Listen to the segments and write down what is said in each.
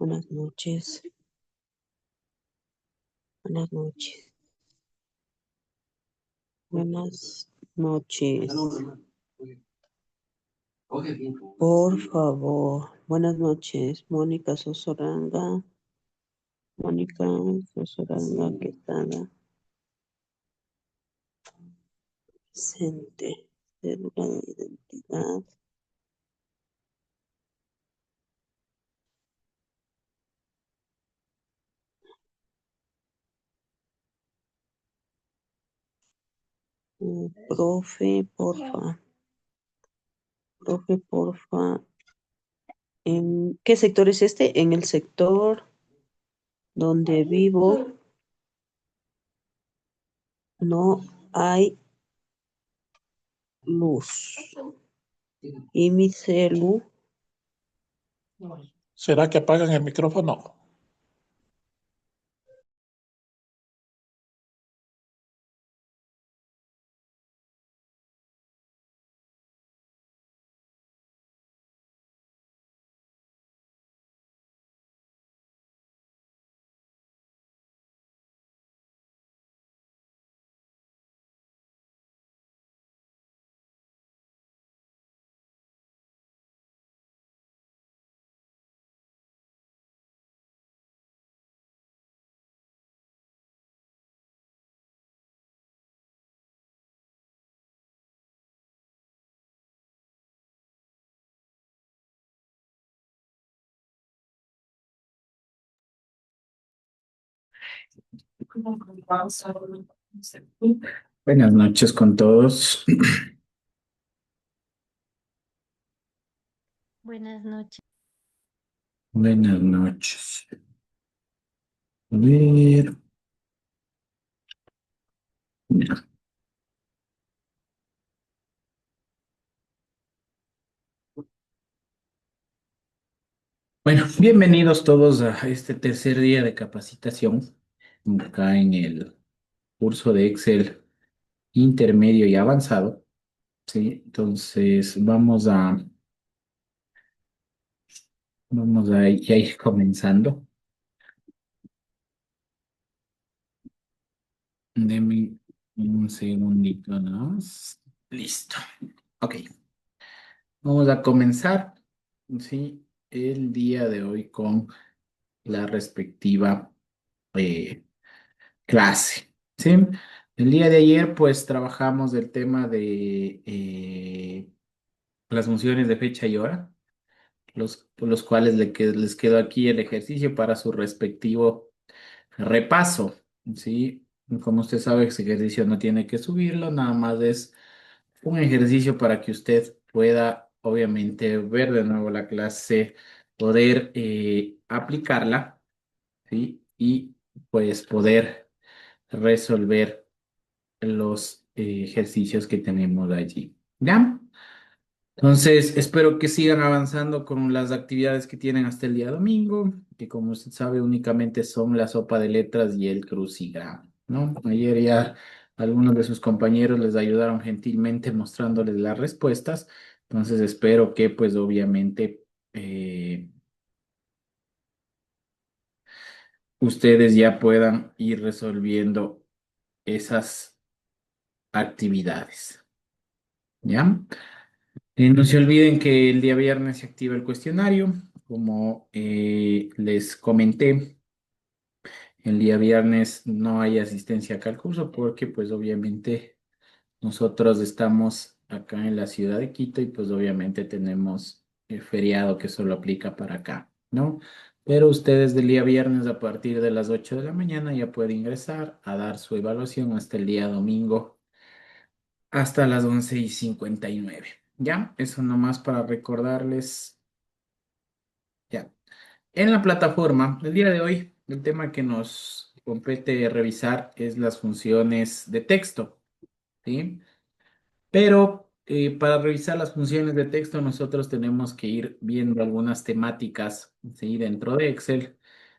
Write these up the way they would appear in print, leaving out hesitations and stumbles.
Buenas noches. Buenas noches. Buenas noches. Por favor. Buenas noches. Mónica Sosoranga. Mónica Sosoranga, ¿qué tal? Presente. Cédula de identidad. Profe, porfa. Profe, porfa. ¿En qué sector es este? En el sector donde vivo no hay luz. Y mi celu. ¿Será que apagan el micrófono? Buenas noches con todos. Buenas noches. Buenas noches. A ver. Ya. Bueno, bienvenidos todos a este tercer día de capacitación acá en el curso de Excel intermedio y avanzado. Sí, entonces vamos a ya ir comenzando. Denme un segundito nada más. Listo. Ok. Vamos a comenzar, sí, el día de hoy con la respectiva eh, clase, ¿sí? El día de ayer, pues, trabajamos el tema de las funciones de fecha y hora, los cuales les quedó aquí el ejercicio para su respectivo repaso, ¿sí? Como usted sabe, ese ejercicio no tiene que subirlo, nada más es un ejercicio para que usted pueda, obviamente, ver de nuevo la clase, poder aplicarla, ¿sí? Y pues poder resolver los ejercicios que tenemos allí. ¿Ya? Entonces, espero que sigan avanzando con las actividades que tienen hasta el día domingo, que como usted sabe, únicamente son la sopa de letras y el crucigrama, ¿no? Ayer ya algunos de sus compañeros les ayudaron gentilmente mostrándoles las respuestas, entonces espero que pues obviamente ustedes ya puedan ir resolviendo esas actividades, ¿ya? No se olviden que el día viernes se activa el cuestionario. Como les comenté, el día viernes no hay asistencia acá al curso porque pues obviamente nosotros estamos acá en la ciudad de Quito y pues obviamente tenemos el feriado que solo aplica para acá, ¿no? Pero ustedes del día viernes a partir de las 8 de la mañana ya pueden ingresar a dar su evaluación hasta el día domingo hasta las 11:59. ¿Ya? Eso nomás para recordarles. Ya. En la plataforma, el día de hoy, el tema que nos compete revisar es las funciones de texto, ¿sí? Pero para revisar las funciones de texto, nosotros tenemos que ir viendo algunas temáticas, ¿sí? Dentro de Excel,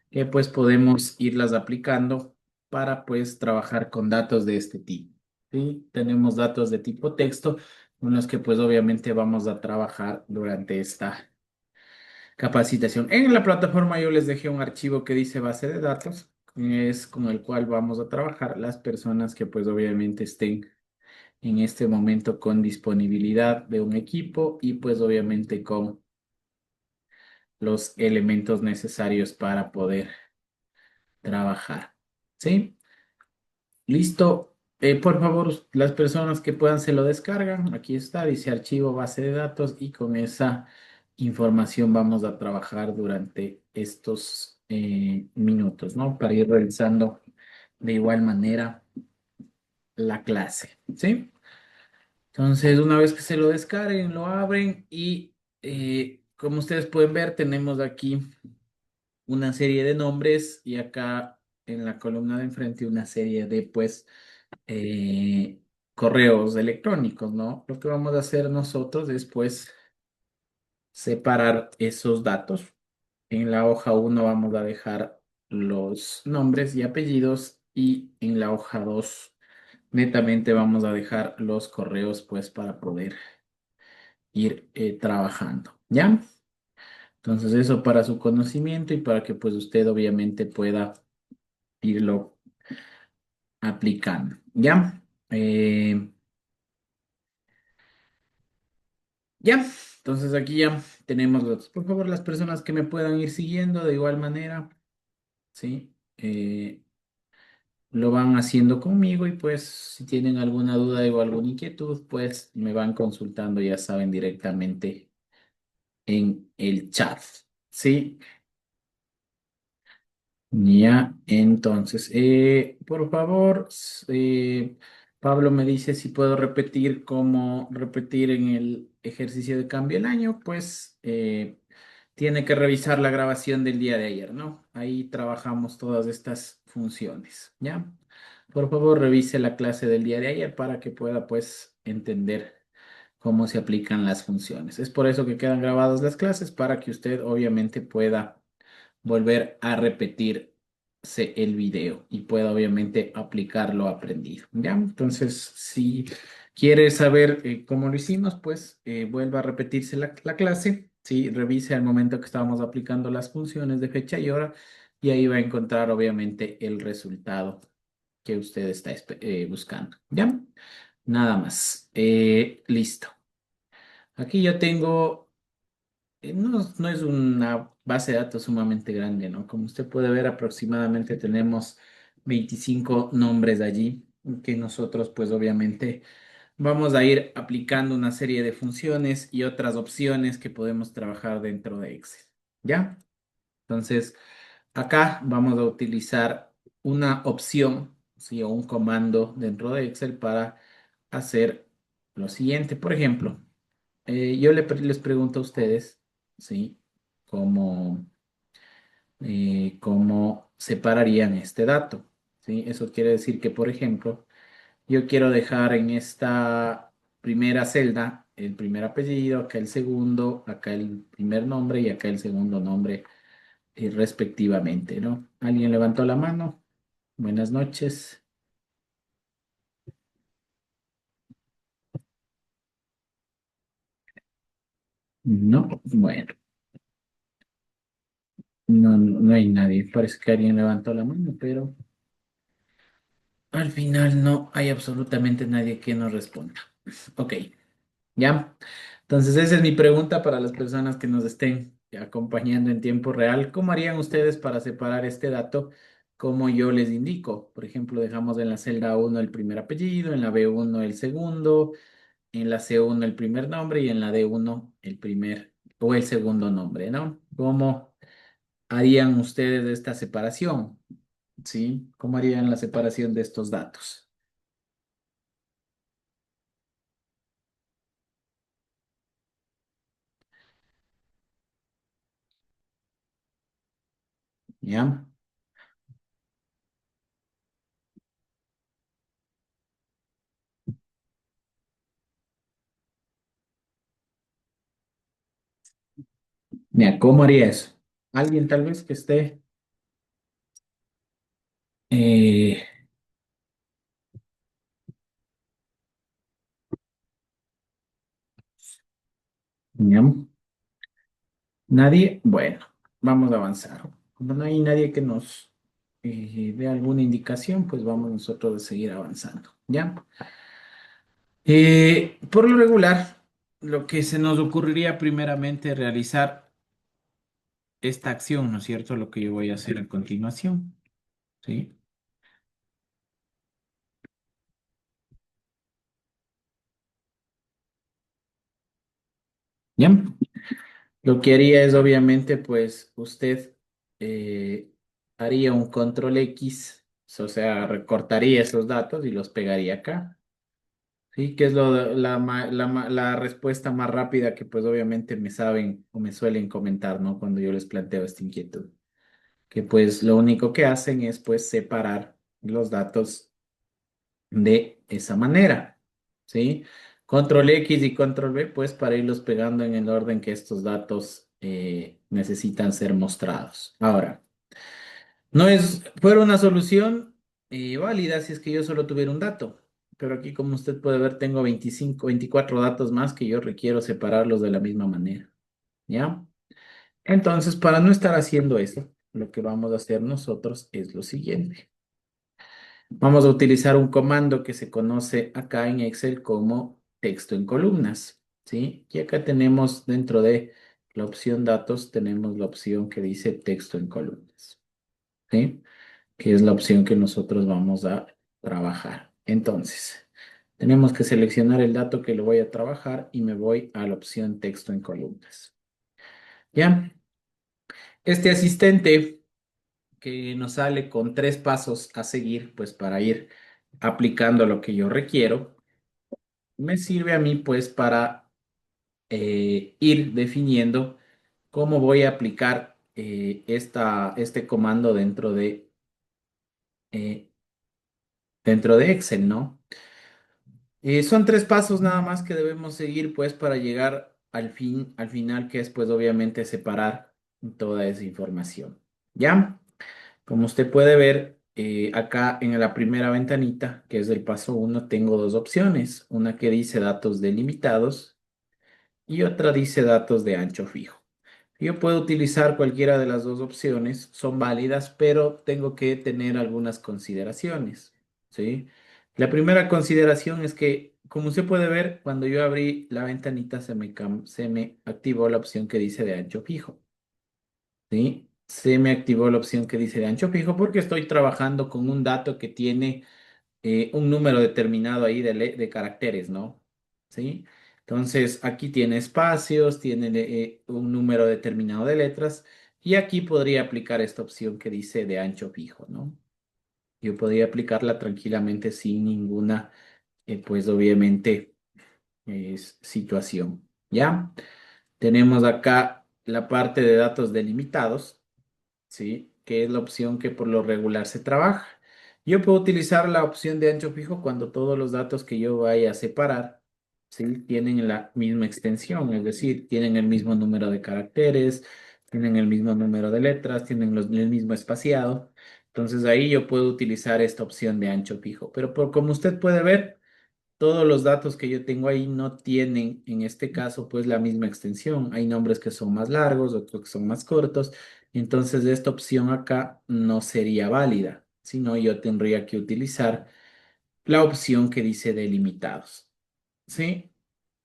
que pues podemos irlas aplicando para pues trabajar con datos de este tipo, ¿sí? Tenemos datos de tipo texto, con los que pues obviamente vamos a trabajar durante esta capacitación. En la plataforma yo les dejé un archivo que dice base de datos, es con el cual vamos a trabajar las personas que pues obviamente estén en este momento con disponibilidad de un equipo y pues obviamente con los elementos necesarios para poder trabajar. ¿Sí? Listo. Por favor, las personas que puedan se lo descargan. Aquí está, dice archivo base de datos y con esa información vamos a trabajar durante estos minutos, ¿no? Para ir realizando de igual manera la clase, ¿sí? Entonces, una vez que se lo descarguen, lo abren y como ustedes pueden ver, tenemos aquí una serie de nombres y acá en la columna de enfrente una serie de, pues, eh, correos electrónicos, ¿no? Lo que vamos a hacer nosotros es, pues, separar esos datos. En la hoja uno vamos a dejar los nombres y apellidos y en la hoja 2 netamente vamos a dejar los correos, pues, para poder ir trabajando, ¿ya? Entonces, eso para su conocimiento y para que, pues, usted obviamente pueda irlo aplicando, ¿ya? Ya, entonces aquí ya tenemos los, por favor, las personas que me puedan ir siguiendo de igual manera, ¿sí? Lo van haciendo conmigo y pues si tienen alguna duda o alguna inquietud, pues me van consultando, ya saben, directamente en el chat, ¿sí? Ya, entonces, por favor, Pablo me dice si puedo repetir cómo repetir en el ejercicio de cambio el año, pues tiene que revisar la grabación del día de ayer, ¿no? Ahí trabajamos todas estas funciones, ¿ya? Por favor, revise la clase del día de ayer para que pueda, pues, entender cómo se aplican las funciones. Es por eso que quedan grabadas las clases, para que usted obviamente pueda volver a repetirse el video y pueda obviamente aplicar lo aprendido. ¿Ya? Entonces, si quiere saber cómo lo hicimos, pues vuelva a repetirse la clase. Sí, revise al momento que estábamos aplicando las funciones de fecha y hora y ahí va a encontrar obviamente el resultado que usted está buscando. ¿Ya? Nada más. Listo. Aquí yo tengo no es una base de datos sumamente grande, ¿no? Como usted puede ver, aproximadamente tenemos 25 nombres allí, que nosotros, pues obviamente, vamos a ir aplicando una serie de funciones y otras opciones que podemos trabajar dentro de Excel. ¿Ya? Entonces, acá vamos a utilizar una opción, ¿sí? O un comando dentro de Excel para hacer lo siguiente. Por ejemplo, les pregunto a ustedes, ¿sí? ¿Cómo, cómo separarían este dato? ¿Sí? Eso quiere decir que, por ejemplo, yo quiero dejar en esta primera celda el primer apellido, acá el segundo, acá el primer nombre y acá el segundo nombre, respectivamente, ¿no? ¿Alguien levantó la mano? Buenas noches. No, bueno, no hay nadie. Parece que alguien levantó la mano, pero al final no hay absolutamente nadie que nos responda. Ok, ya. Entonces esa es mi pregunta para las personas que nos estén acompañando en tiempo real. ¿Cómo harían ustedes para separar este dato como yo les indico? Por ejemplo, dejamos en la celda uno el primer apellido, en la B1 el segundo, en la C1 el primer nombre y en la D1 el primer o el segundo nombre, ¿no? ¿Cómo harían ustedes esta separación? ¿Sí? ¿Cómo harían la separación de estos datos? ¿Ya? Mira, ¿cómo haría eso? Alguien tal vez que esté, eh, ¿ya? ¿Nadie? Bueno, vamos a avanzar. Como no hay nadie que nos dé alguna indicación, pues vamos nosotros a seguir avanzando. ¿Ya? Por lo regular, lo que se nos ocurriría primeramente realizar esta acción, ¿no es cierto? Lo que yo voy a hacer a continuación, ¿sí? ¿Ya? Lo que haría es, obviamente, pues usted eh, haría un control X, o sea, recortaría esos datos y los pegaría acá. Sí, que es la respuesta más rápida que pues obviamente me saben o me suelen comentar, ¿no? Cuando yo les planteo esta inquietud. Que pues lo único que hacen es pues separar los datos de esa manera, ¿sí? Control X y control V pues para irlos pegando en el orden que estos datos necesitan ser mostrados. Ahora, no es, fuera una solución válida si es que yo solo tuviera un dato. Pero aquí, como usted puede ver, tengo 25, 24 datos más que yo requiero separarlos de la misma manera. ¿Ya? Entonces, para no estar haciendo eso, lo que vamos a hacer nosotros es lo siguiente. Vamos a utilizar un comando que se conoce acá en Excel como texto en columnas. ¿Sí? Y acá tenemos dentro de la opción datos, tenemos la opción que dice texto en columnas. ¿Sí? Que es la opción que nosotros vamos a trabajar. Entonces, tenemos que seleccionar el dato que lo voy a trabajar y me voy a la opción texto en columnas. ¿Ya? Este asistente que nos sale con tres pasos a seguir, pues para ir aplicando lo que yo requiero, me sirve a mí pues para ir definiendo cómo voy a aplicar este comando eh, dentro de Excel, ¿no? Son tres pasos nada más que debemos seguir pues para llegar al final que es pues obviamente separar toda esa información. ¿Ya? Como usted puede ver acá en la primera ventanita, que es del paso uno, tengo dos opciones. Una que dice datos delimitados y otra dice datos de ancho fijo. Yo puedo utilizar cualquiera de las dos opciones, son válidas, pero tengo que tener algunas consideraciones, ¿sí? La primera consideración es que, como usted puede ver, cuando yo abrí la ventanita se me activó la opción que dice de ancho fijo, ¿sí? Se me activó la opción que dice de ancho fijo porque estoy trabajando con un dato que tiene un número determinado ahí de caracteres, ¿no? ¿Sí? Entonces, aquí tiene espacios, tiene un número determinado de letras y aquí podría aplicar esta opción que dice de ancho fijo, ¿no? Yo podría aplicarla tranquilamente sin ninguna, pues obviamente, situación, ¿ya? Tenemos acá la parte de datos delimitados. ¿Sí? Que es la opción que por lo regular se trabaja. Yo puedo utilizar la opción de ancho fijo cuando todos los datos que yo vaya a separar, ¿sí? Tienen la misma extensión, es decir, tienen el mismo número de caracteres, tienen el mismo número de letras, tienen el mismo espaciado. Entonces ahí yo puedo utilizar esta opción de ancho fijo. Pero como usted puede ver, todos los datos que yo tengo ahí no tienen, en este caso, pues la misma extensión. Hay nombres que son más largos, otros que son más cortos. Entonces, esta opción acá no sería válida, sino yo tendría que utilizar la opción que dice delimitados. ¿Sí?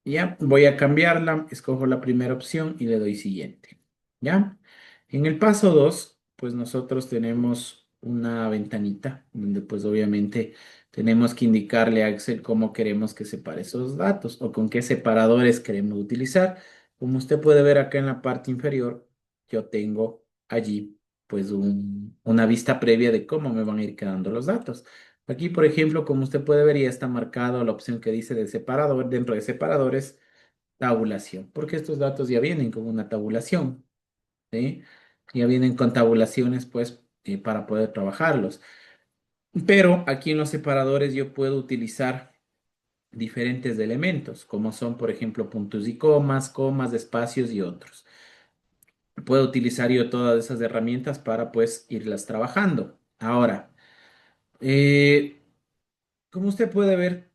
Ya, voy a cambiarla, escojo la primera opción y le doy siguiente. ¿Ya? En el paso 2 pues nosotros tenemos una ventanita donde pues obviamente tenemos que indicarle a Excel cómo queremos que separe esos datos o con qué separadores queremos utilizar. Como usted puede ver acá en la parte inferior, yo tengo allí pues una vista previa de cómo me van a ir quedando los datos. Aquí, por ejemplo, como usted puede ver, ya está marcado la opción que dice de separador, dentro de separadores, tabulación, porque estos datos ya vienen con una tabulación, ¿sí? Ya vienen con tabulaciones, pues, para poder trabajarlos. Pero aquí en los separadores yo puedo utilizar diferentes elementos, como son, por ejemplo, puntos y comas, espacios y otros. Puedo utilizar yo todas esas herramientas para, pues, irlas trabajando. Ahora, eh, como usted puede ver,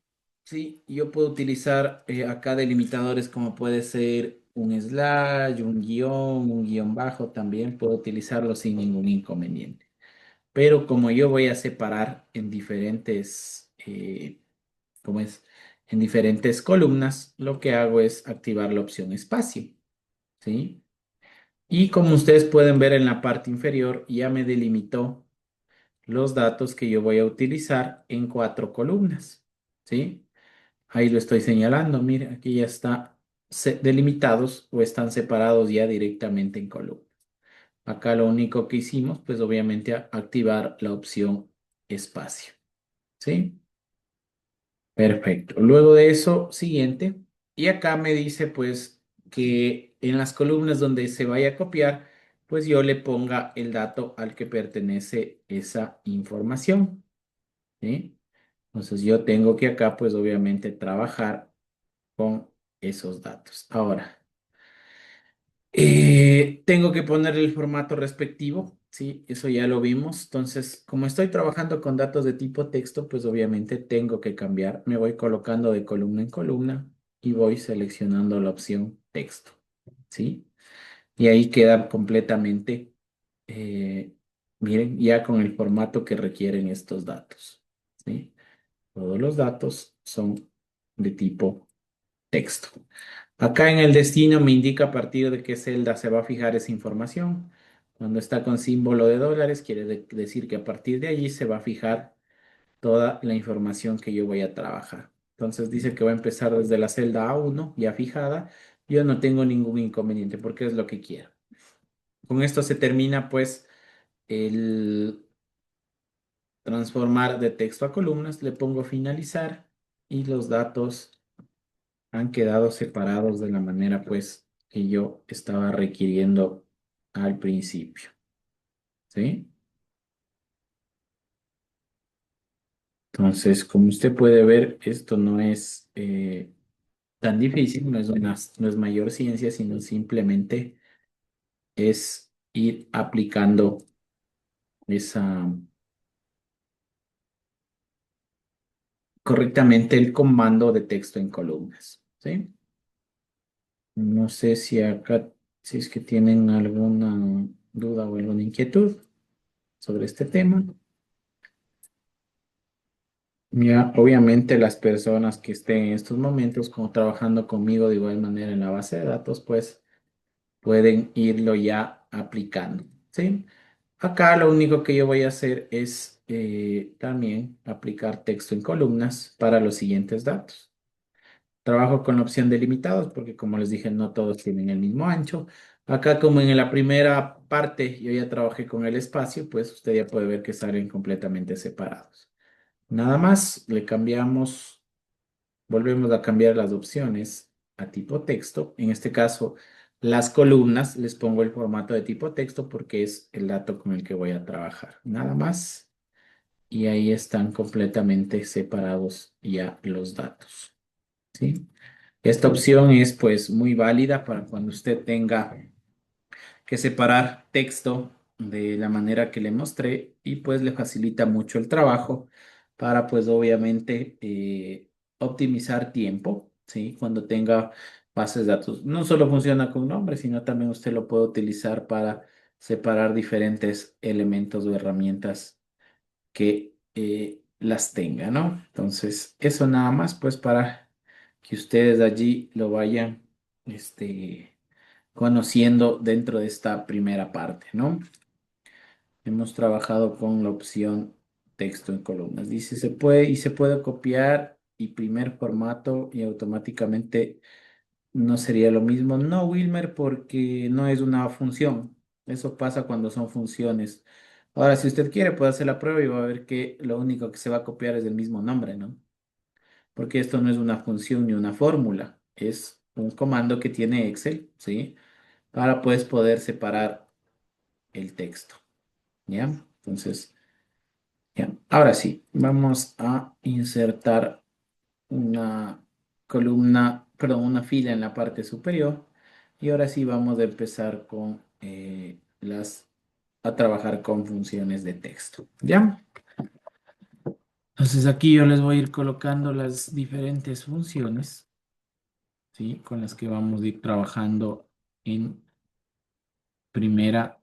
sí, yo puedo utilizar acá delimitadores como puede ser un slash, un guión bajo, también puedo utilizarlo sin ningún inconveniente. Pero como yo voy a separar en diferentes, ¿cómo es? En diferentes columnas, lo que hago es activar la opción espacio, ¿sí? Y como ustedes pueden ver en la parte inferior, ya me delimitó los datos que yo voy a utilizar en 4 columnas, ¿sí? Ahí lo estoy señalando, mire, aquí ya está delimitados o están separados ya directamente en columnas. Acá lo único que hicimos, pues obviamente activar la opción espacio, ¿sí? Perfecto. Luego de eso, siguiente. Y acá me dice pues que en las columnas donde se vaya a copiar, pues yo le ponga el dato al que pertenece esa información, ¿sí? Entonces yo tengo que acá pues obviamente trabajar con esos datos. Ahora, tengo que poner el formato respectivo, ¿sí? Eso ya lo vimos. Entonces, como estoy trabajando con datos de tipo texto, pues obviamente tengo que cambiar. Me voy colocando de columna en columna y voy seleccionando la opción texto, ¿sí? Y ahí queda completamente, eh, miren, ya con el formato que requieren estos datos, ¿sí? Todos los datos son de tipo texto. Acá en el destino me indica a partir de qué celda se va a fijar esa información. Cuando está con símbolo de dólares, quiere decir que a partir de allí se va a fijar toda la información que yo voy a trabajar. Entonces dice que va a empezar desde la celda A1 ya fijada. Yo no tengo ningún inconveniente porque es lo que quiero. Con esto se termina pues el transformar de texto a columnas. Le pongo finalizar y los datos han quedado separados de la manera pues que yo estaba requiriendo al principio, ¿sí? Entonces, como usted puede ver, esto no es tan difícil, no es mayor ciencia, sino simplemente es ir aplicando esa correctamente el comando de texto en columnas, ¿sí? No sé si acá, si es que tienen alguna duda o alguna inquietud sobre este tema. Ya, obviamente las personas que estén en estos momentos como trabajando conmigo de igual manera en la base de datos, pues pueden irlo ya aplicando, ¿sí? Acá lo único que yo voy a hacer es también aplicar texto en columnas para los siguientes datos. Trabajo con la opción de limitados porque como les dije, no todos tienen el mismo ancho. Acá como en la primera parte yo ya trabajé con el espacio, pues usted ya puede ver que salen completamente separados. Nada más, le cambiamos, volvemos a cambiar las opciones a tipo texto. En este caso, las columnas les pongo el formato de tipo texto porque es el dato con el que voy a trabajar. Nada más. Y ahí están completamente separados ya los datos. ¿Sí? Esta opción es pues muy válida para cuando usted tenga que separar texto de la manera que le mostré y pues le facilita mucho el trabajo para pues obviamente optimizar tiempo, ¿sí? Cuando tenga bases de datos. No solo funciona con nombres, sino también usted lo puede utilizar para separar diferentes elementos o herramientas que las tenga, ¿no? Entonces, eso nada más pues para que ustedes allí lo vayan, conociendo dentro de esta primera parte, ¿no? Hemos trabajado con la opción texto en columnas. Dice, se puede copiar y primer formato y automáticamente no sería lo mismo. No, Wilmer, porque no es una función. Eso pasa cuando son funciones. Ahora, si usted quiere, puede hacer la prueba y va a ver que lo único que se va a copiar es el mismo nombre, ¿no? Porque esto no es una función ni una fórmula. Es un comando que tiene Excel, ¿sí? Para pues poder separar el texto, ¿ya? Entonces, ya. Ahora sí, vamos a insertar una columna, perdón, una fila en la parte superior. Y ahora sí vamos a empezar con a trabajar con funciones de texto, ¿ya? Entonces aquí yo les voy a ir colocando las diferentes funciones. ¿sí? Con las que vamos a ir trabajando en primera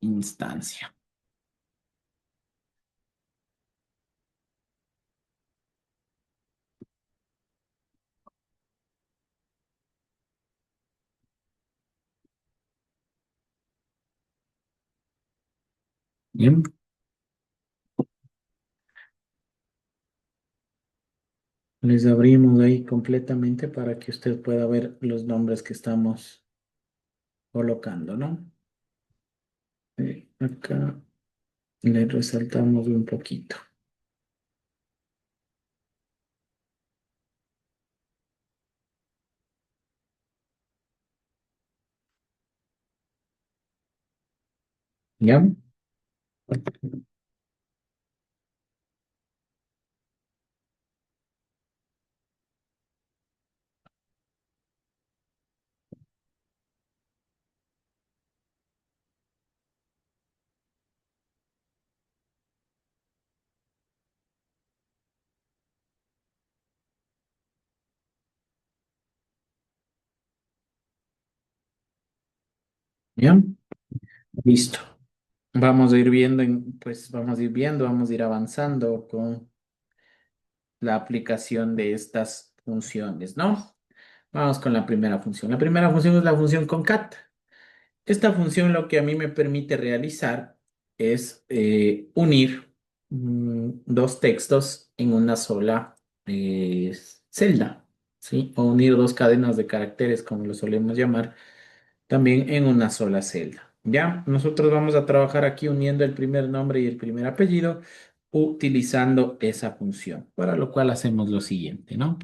instancia. Bien, les abrimos ahí completamente para que usted pueda ver los nombres que estamos colocando, ¿no? Acá le resaltamos un poquito. ¿Ya? ¿Ya? Listo. Vamos a ir viendo, pues vamos a ir viendo, vamos a ir avanzando con la aplicación de estas funciones, ¿no? Vamos con la primera función. La primera función es la función concat. Esta función lo que a mí me permite realizar es unir dos textos en una sola eh, celda, ¿sí? O unir dos cadenas de caracteres, como lo solemos llamar, también en una sola celda. Ya, nosotros vamos a trabajar aquí uniendo el primer nombre y el primer apellido utilizando esa función, para lo cual hacemos lo siguiente, ¿no?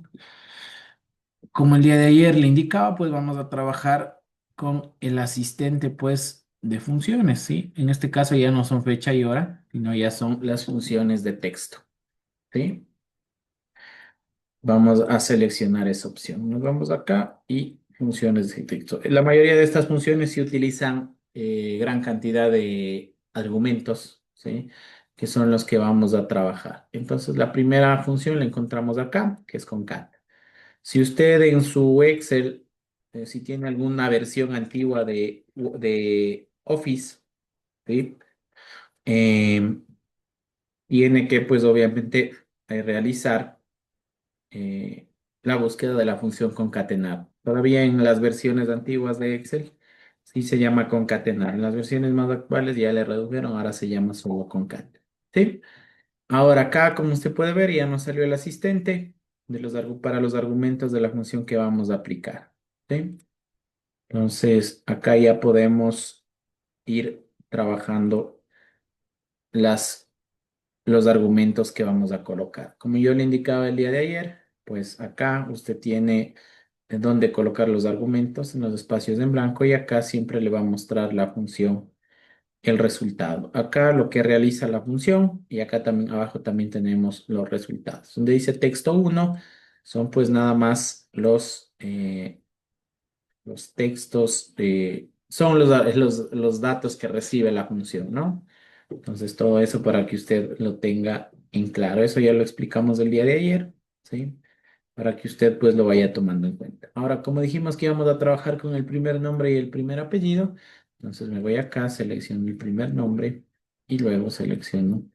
Como el día de ayer le indicaba, pues vamos a trabajar con el asistente, pues, de funciones, ¿sí? En este caso ya no son fecha y hora, sino ya son las funciones de texto, ¿sí? Vamos a seleccionar esa opción. Nos vamos acá y funciones de texto. La mayoría de estas funciones se utilizan gran cantidad de argumentos, ¿sí? Que son los que vamos a trabajar. Entonces, la primera función la encontramos acá, que es concat. Si usted en su Excel, si tiene alguna versión antigua de Office, ¿sí? Eh, tiene que, pues, obviamente, realizar eh, la búsqueda de la función concatenar. Todavía en las versiones antiguas de Excel sí se llama concatenar. En las versiones más actuales ya le redujeron, ahora se llama solo concat. ¿Sí? Ahora acá, como usted puede ver, ya nos salió el asistente para los argumentos de la función que vamos a aplicar. ¿Sí? Entonces, acá ya podemos ir trabajando las los argumentos que vamos a colocar. Como yo le indicaba el día de ayer, pues acá usted tiene dónde colocar los argumentos en los espacios en blanco y acá siempre le va a mostrar la función, el resultado. Acá lo que realiza la función y acá también abajo también tenemos los resultados. Donde dice texto uno son pues nada más los textos, son los datos que recibe la función, ¿no? Entonces, todo eso para que usted lo tenga en claro. Eso ya lo explicamos el día de ayer, ¿sí? Para que usted pues lo vaya tomando en cuenta. Ahora, como dijimos que íbamos a trabajar con el primer nombre y el primer apellido, entonces me voy acá, selecciono el primer nombre y luego selecciono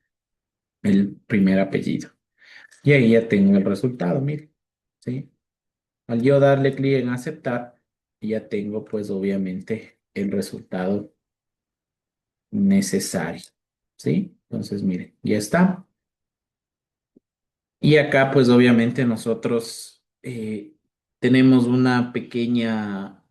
el primer apellido. Y ahí ya tengo el resultado, mire, ¿sí? Al yo darle clic en aceptar, ya tengo pues obviamente el resultado necesario, ¿sí? Entonces, mire, ya está. Y acá, pues obviamente nosotros tenemos una pequeña,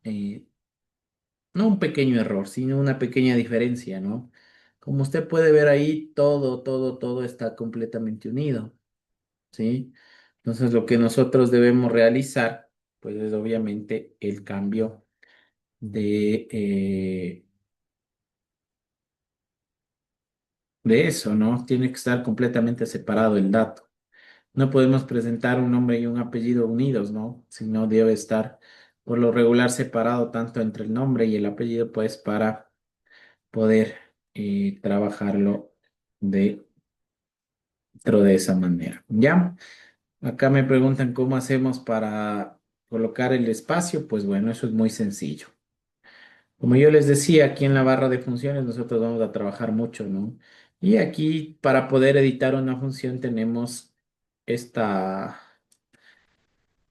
no un pequeño error, sino una pequeña diferencia, ¿no? Como usted puede ver ahí, todo está completamente unido, ¿sí? Entonces, lo que nosotros debemos realizar, pues es obviamente el cambio de, de eso, ¿no? Tiene que estar completamente separado el dato. No podemos presentar un nombre y un apellido unidos, ¿no? Sino debe estar por lo regular separado tanto entre el nombre y el apellido, pues para poder trabajarlo dentro de esa manera. ¿Ya? Acá me preguntan cómo hacemos para colocar el espacio, pues bueno, eso es muy sencillo. Como yo les decía, aquí en la barra de funciones nosotros vamos a trabajar mucho, ¿no? Y aquí para poder editar una función tenemos esta,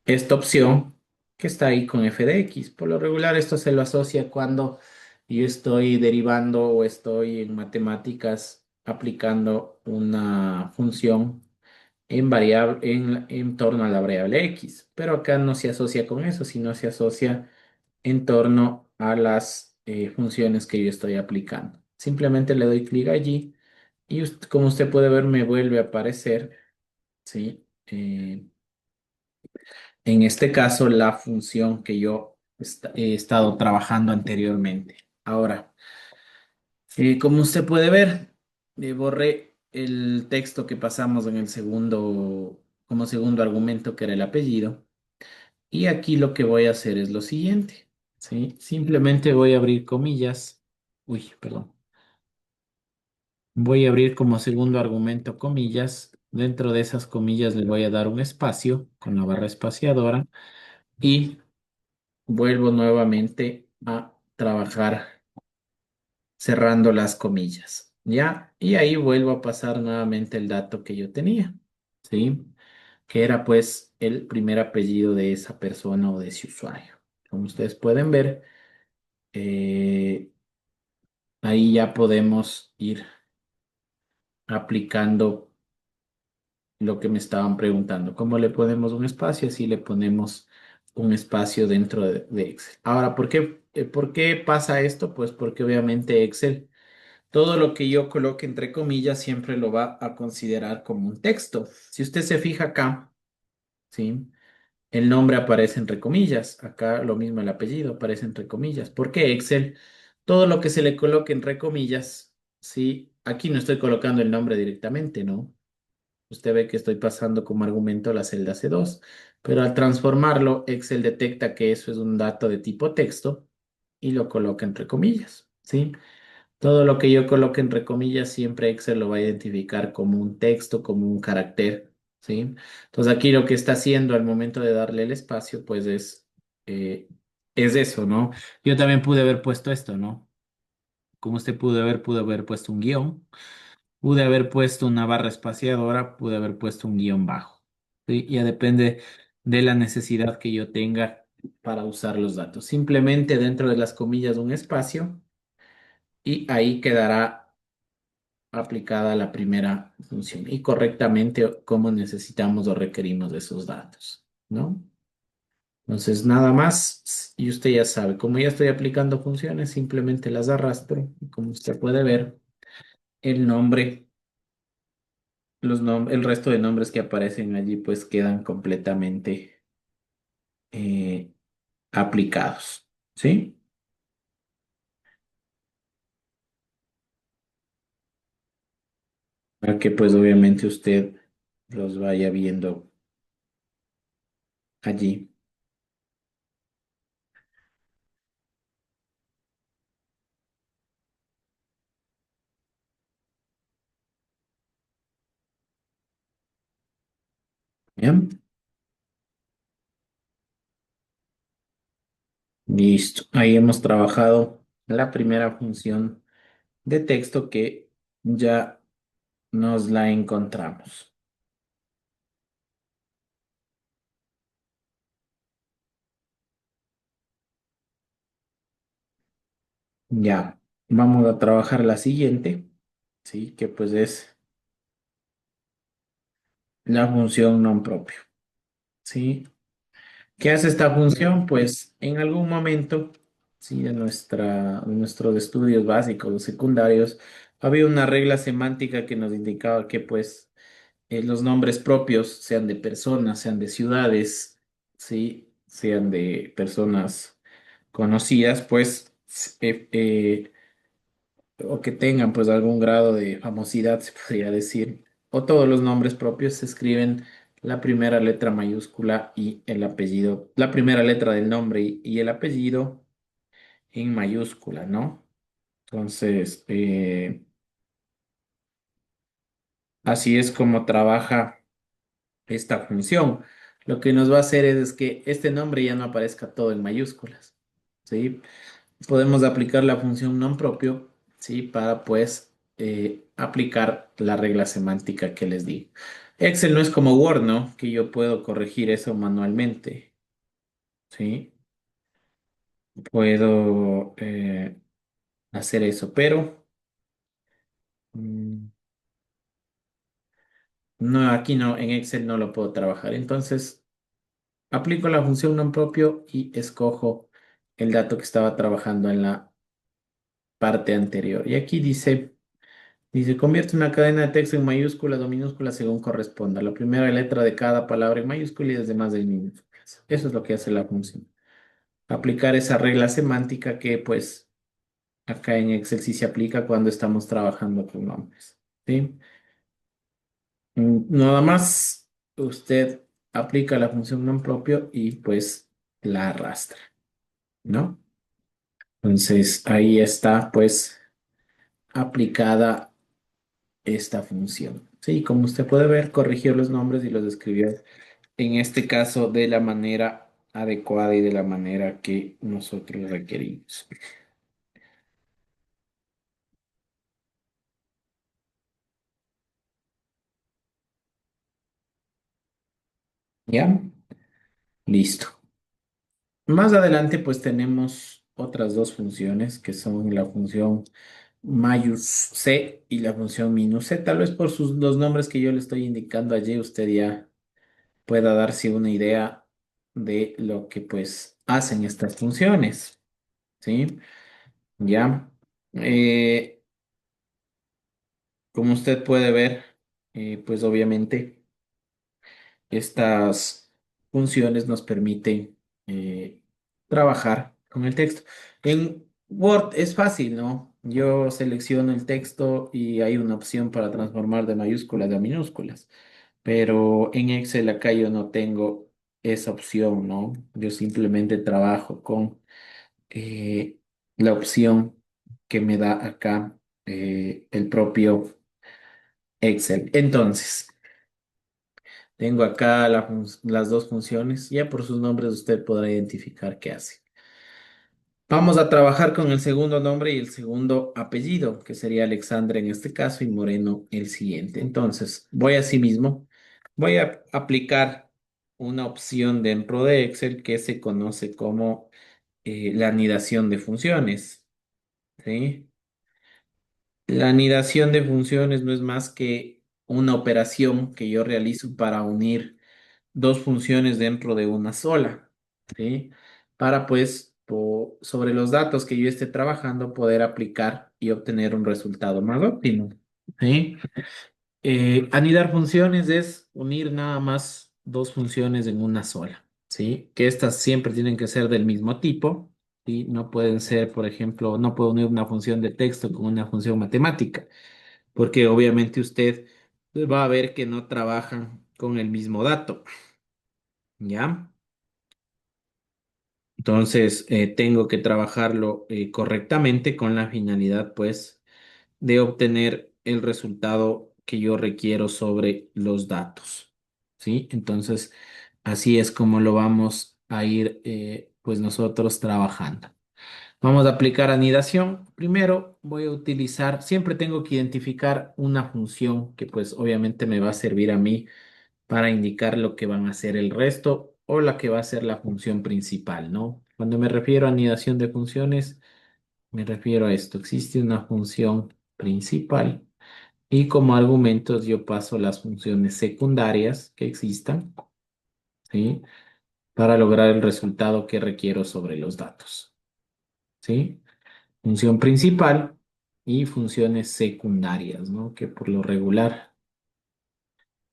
esta opción que está ahí con f de x. Por lo regular esto se lo asocia cuando yo estoy derivando o estoy en matemáticas aplicando una función en variable, en torno a la variable x. Pero acá no se asocia con eso, sino se asocia en torno a las funciones que yo estoy aplicando. Simplemente le doy clic allí y como usted puede ver me vuelve a aparecer, ¿sí? En este caso la función que yo he estado trabajando anteriormente. Ahora, como usted puede ver, borré el texto que pasamos en el segundo, como segundo argumento, que era el apellido. Y aquí lo que voy a hacer es lo siguiente, ¿sí? Simplemente voy a abrir comillas. Uy, perdón. Voy a abrir como segundo argumento comillas. Dentro de esas comillas le voy a dar un espacio con la barra espaciadora y vuelvo nuevamente a trabajar cerrando las comillas, ¿ya? Y ahí vuelvo a pasar nuevamente el dato que yo tenía, ¿sí? Que era pues el primer apellido de esa persona o de ese usuario. Como ustedes pueden ver, eh, ahí ya podemos ir aplicando lo que me estaban preguntando. ¿Cómo le ponemos un espacio? Así le ponemos un espacio dentro de Excel. Ahora, por qué pasa esto? Pues porque obviamente Excel, todo lo que yo coloque entre comillas siempre lo va a considerar como un texto. Si usted se fija acá, ¿sí? El nombre aparece entre comillas. Acá lo mismo el apellido aparece entre comillas. ¿Por qué Excel? Todo lo que se le coloque entre comillas, ¿sí? Aquí no estoy colocando el nombre directamente, ¿no? Usted ve que estoy pasando como argumento la celda C2, pero al transformarlo, Excel detecta que eso es un dato de tipo texto y lo coloca entre comillas, ¿sí? Todo lo que yo coloque entre comillas, siempre Excel lo va a identificar como un texto, como un carácter, ¿sí? Entonces aquí lo que está haciendo al momento de darle el espacio, pues eh, es eso, ¿no? Yo también pude haber puesto esto, ¿no? Como usted pudo haber puesto un guión. Pude haber puesto una barra espaciadora, pude haber puesto un guión bajo. ¿Sí? Ya depende de la necesidad que yo tenga para usar los datos. Simplemente dentro de las comillas un espacio y ahí quedará aplicada la primera función y correctamente cómo necesitamos o requerimos de esos datos, ¿no? Entonces, nada más, y usted ya sabe, como ya estoy aplicando funciones, simplemente las arrastro y como usted puede ver, el nombre el resto de nombres que aparecen allí pues quedan completamente eh, aplicados, ¿sí? Para que pues obviamente usted los vaya viendo allí. Bien, listo. Ahí hemos trabajado la primera función de texto que ya nos la encontramos. Ya, vamos a trabajar la siguiente, ¿sí? Que pues es la función non propio, ¿sí? ¿Qué hace esta función? Pues en algún momento, sí, de nuestros estudios básicos o secundarios, había una regla semántica que nos indicaba que pues los nombres propios, sean de personas, sean de ciudades, sí, sean de personas conocidas, pues o que tengan pues algún grado de famosidad, se podría decir, o todos los nombres propios se escriben la primera letra mayúscula y el apellido, la primera letra del nombre y el apellido en mayúscula, ¿no? Entonces, así es como trabaja esta función. lo que nos va a hacer es que este nombre ya no aparezca todo en mayúsculas, ¿sí? Podemos aplicar la función non propio, ¿sí? Para pues aplicar la regla semántica que les di. Excel no es como Word, ¿no? Que yo puedo corregir eso manualmente, ¿sí? Puedo hacer eso, pero mm, no, aquí no, en Excel no lo puedo trabajar. Entonces, aplico la función non propio y escojo el dato que estaba trabajando en la parte anterior. Y aquí dice, convierte una cadena de texto en mayúsculas o minúsculas según corresponda. La primera letra de cada palabra en mayúscula y las demás en minúsculas. Eso es lo que hace la función. Aplicar esa regla semántica que pues acá en Excel sí se aplica cuando estamos trabajando con nombres. ¿Sí? Nada más usted aplica la función non propio y pues la arrastra, ¿no? Entonces ahí está pues aplicada esta función. Sí, como usted puede ver, corrigió los nombres y los escribió en este caso de la manera adecuada y de la manera que nosotros requerimos. ¿Ya? Listo. Más adelante pues tenemos otras dos funciones que son la función mayus c y la función minus c. Tal vez por sus los nombres que yo le estoy indicando allí usted ya pueda darse una idea de lo que pues hacen estas funciones. ¿Sí? Ya. Eh, Como usted puede ver, pues obviamente estas funciones nos permiten trabajar con el texto. En Word es fácil, ¿no? Yo selecciono el texto y hay una opción para transformar de mayúsculas a minúsculas, pero en Excel acá yo no tengo esa opción, ¿no? Yo simplemente trabajo con eh, la opción que me da acá el propio Excel. Entonces, tengo acá las dos funciones. Ya por sus nombres usted podrá identificar qué hace. Vamos a trabajar con el segundo nombre y el segundo apellido, que sería Alexandra en este caso y Moreno el siguiente. Entonces, voy a aplicar una opción dentro de Excel que se conoce como la anidación de funciones. ¿Sí? La anidación de funciones no es más que una operación que yo realizo para unir dos funciones dentro de una sola, ¿sí? Para pues sobre los datos que yo esté trabajando poder aplicar y obtener un resultado más óptimo, ¿sí? Anidar funciones es unir nada más dos funciones en una sola, ¿sí? Que estas siempre tienen que ser del mismo tipo, ¿sí? No pueden ser, por ejemplo, no puedo unir una función de texto con una función matemática, porque obviamente usted va a ver que no trabajan con el mismo dato, ¿ya? Entonces, tengo que trabajarlo correctamente con la finalidad, pues, de obtener el resultado que yo requiero sobre los datos. ¿Sí? Entonces, así es como lo vamos a ir, pues, nosotros trabajando. Vamos a aplicar anidación. Primero voy a utilizar, siempre tengo que identificar una función que, pues, obviamente me va a servir a mí para indicar lo que van a hacer el resto o la que va a ser la función principal, ¿no? Cuando me refiero a anidación de funciones, me refiero a esto. Existe una función principal y como argumentos yo paso las funciones secundarias que existan, ¿sí? Para lograr el resultado que requiero sobre los datos, ¿sí? Función principal y funciones secundarias, ¿no? Que por lo regular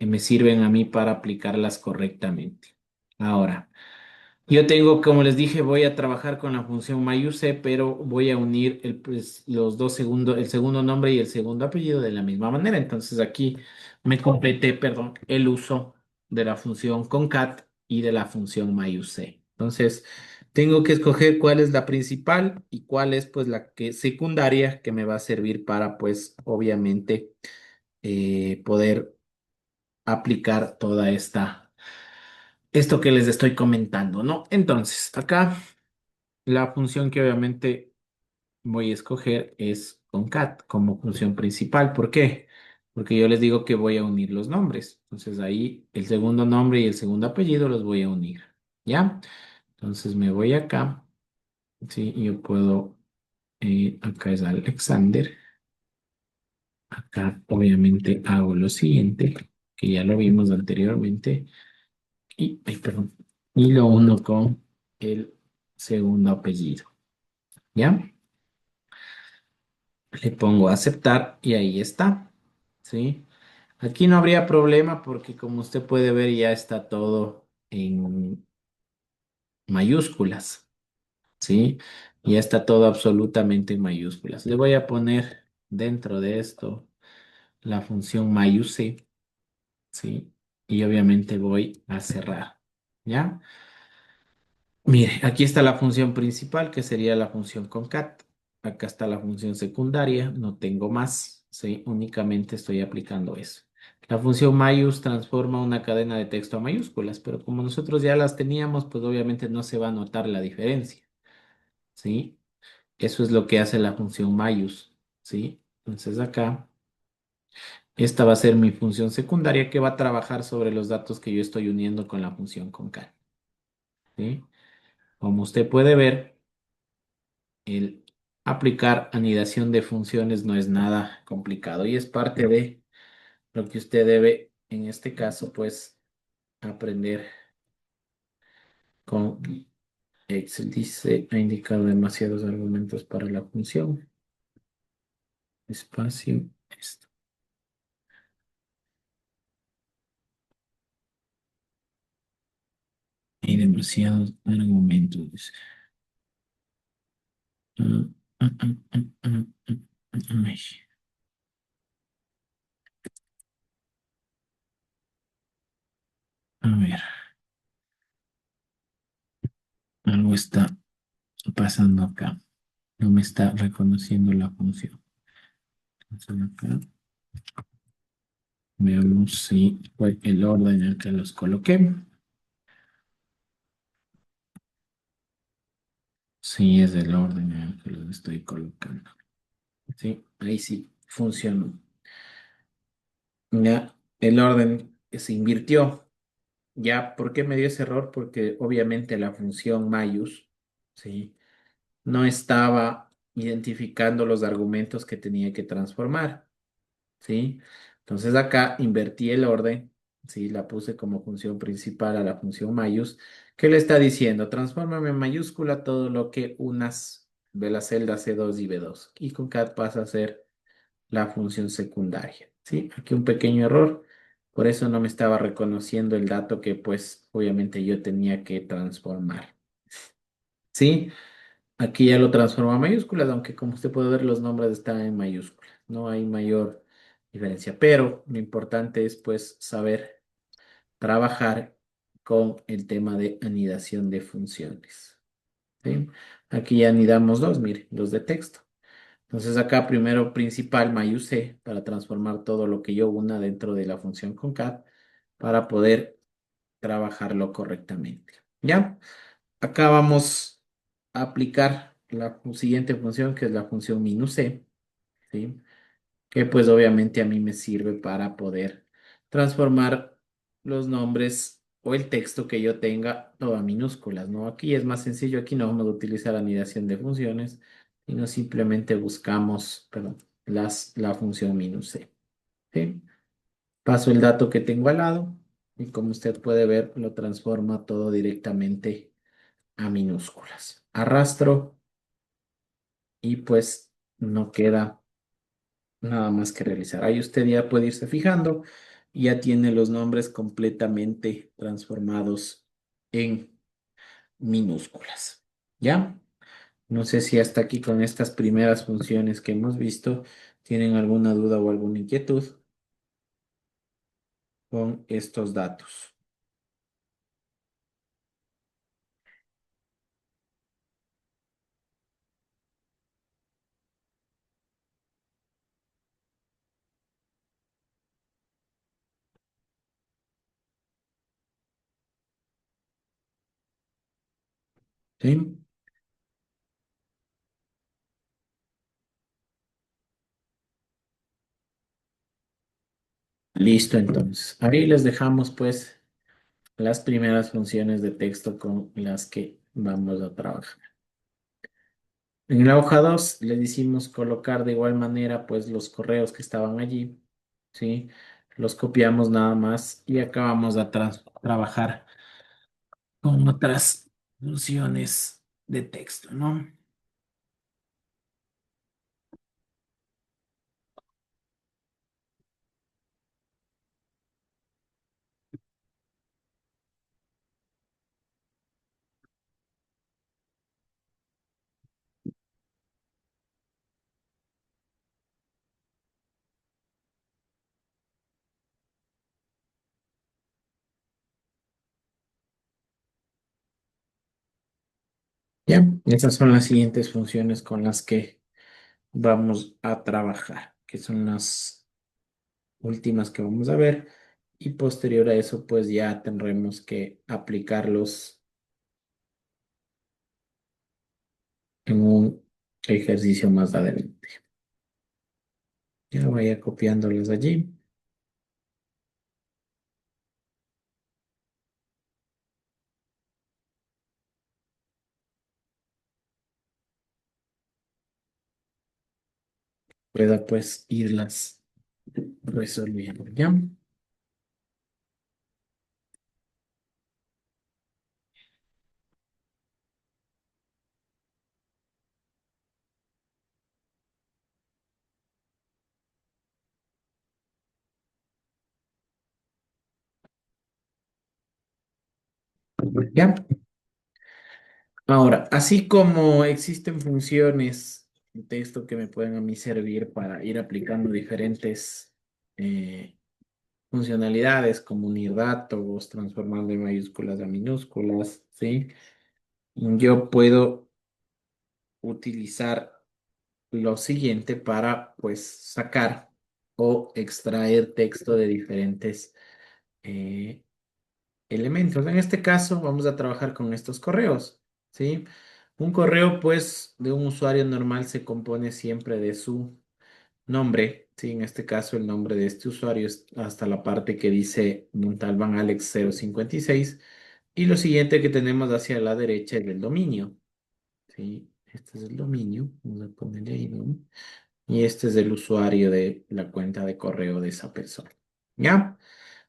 me sirven a mí para aplicarlas correctamente. Ahora, yo tengo, como les dije, voy a trabajar con la función mayuse, pero voy a unir pues, los dos segundos, el segundo nombre y el segundo apellido de la misma manera. Entonces aquí me compete, perdón, el uso de la función concat y de la función mayuse. Entonces, tengo que escoger cuál es la principal y cuál es pues la que secundaria que me va a servir para pues obviamente poder aplicar toda esta esto que les estoy comentando, ¿no? Entonces, acá la función que obviamente voy a escoger es concat como función principal. ¿Por qué? Porque yo les digo que voy a unir los nombres. Entonces ahí el segundo nombre y el segundo apellido los voy a unir. ¿Ya? Entonces me voy acá. Sí, yo puedo, acá es Alexander. Acá obviamente hago lo siguiente, que ya lo vimos anteriormente. Y, ay, perdón, y lo uno con el segundo apellido. ¿Ya? Le pongo aceptar y ahí está. ¿Sí? Aquí no habría problema porque como usted puede ver ya está todo en mayúsculas. ¿Sí? Ya está todo absolutamente en mayúsculas. Le voy a poner dentro de esto la función mayúscula. ¿Sí? Y obviamente voy a cerrar. ¿Ya? Mire, aquí está la función principal, que sería la función concat. Acá está la función secundaria, no tengo más, ¿sí? Únicamente estoy aplicando eso. La función mayús transforma una cadena de texto a mayúsculas, pero como nosotros ya las teníamos, pues obviamente no se va a notar la diferencia, ¿sí? Eso es lo que hace la función mayús, ¿sí? Entonces acá, esta va a ser mi función secundaria que va a trabajar sobre los datos que yo estoy uniendo con la función concat, ¿sí? Como usted puede ver, el aplicar anidación de funciones no es nada complicado y es parte de lo que usted debe, en este caso, pues, aprender con Excel. Dice, ha indicado demasiados argumentos para la función. Espacio, esto. Hay demasiados argumentos. Dice. Ah, ah, ah, ah, ah, ah, ay. A ver, algo está pasando acá. No me está reconociendo la función. Entonces acá. Veamos si fue el orden en el que los coloqué. Sí, es el orden en el que los estoy colocando. Sí, ahí sí, funcionó. Ya, el orden se invirtió. Ya, ¿por qué me dio ese error? Porque obviamente la función mayus, sí, no estaba identificando los argumentos que tenía que transformar. ¿Sí? Entonces acá invertí el orden, ¿sí? La puse como función principal a la función mayús, que le está diciendo, transfórmame en mayúscula todo lo que unas de las celdas C2 y B2. Y con cat pasa a ser la función secundaria, ¿sí? Aquí un pequeño error, por eso no me estaba reconociendo el dato que pues obviamente yo tenía que transformar, ¿sí? Aquí ya lo transformo a mayúsculas, aunque como usted puede ver los nombres están en mayúsculas. No hay mayor diferencia, pero lo importante es pues saber trabajar con el tema de anidación de funciones. ¿Sí? Aquí ya anidamos dos, mire, los de texto. Entonces acá primero principal mayúscula para transformar todo lo que yo una dentro de la función concat para poder trabajarlo correctamente. ¿Ya? Acá vamos a aplicar la siguiente función, que es la función minus c, ¿sí? Que pues obviamente a mí me sirve para poder transformar los nombres o el texto que yo tenga todo a minúsculas, ¿no? Aquí es más sencillo, aquí no vamos a utilizar anidación de funciones, sino simplemente buscamos, perdón, la función minus c, ¿sí? Paso el dato que tengo al lado y como usted puede ver, lo transforma todo directamente a minúsculas. Arrastro y pues no queda nada más que realizar. Ahí usted ya puede irse fijando y ya tiene los nombres completamente transformados en minúsculas. ¿Ya? No sé si hasta aquí con estas primeras funciones que hemos visto tienen alguna duda o alguna inquietud con estos datos. ¿Sí? Listo, entonces. Ahí les dejamos pues las primeras funciones de texto con las que vamos a trabajar. En la hoja 2 le hicimos colocar de igual manera pues los correos que estaban allí, ¿sí? Los copiamos nada más y acá vamos a trabajar con otras funciones de texto, ¿no? Ya, esas son las siguientes funciones con las que vamos a trabajar, que son las últimas que vamos a ver. Y posterior a eso, pues ya tendremos que aplicarlos en un ejercicio más adelante. Ya vaya copiándolas allí. Pueda pues irlas resolviendo. Ya, ya. Ahora, así como existen funciones de texto que me pueden a mí servir para ir aplicando diferentes funcionalidades, como unir datos, transformar de mayúsculas a minúsculas, ¿sí? Yo puedo utilizar lo siguiente para, pues, sacar o extraer texto de diferentes eh, elementos. En este caso, vamos a trabajar con estos correos, ¿sí? Un correo, pues, de un usuario normal se compone siempre de su nombre, ¿sí? En este caso, el nombre de este usuario es hasta la parte que dice Montalbán Alex 056. Y lo siguiente que tenemos hacia la derecha es el dominio, ¿sí? Este es el dominio, vamos a ponerle ahí, ¿no? Y este es el usuario de la cuenta de correo de esa persona. ¿Ya?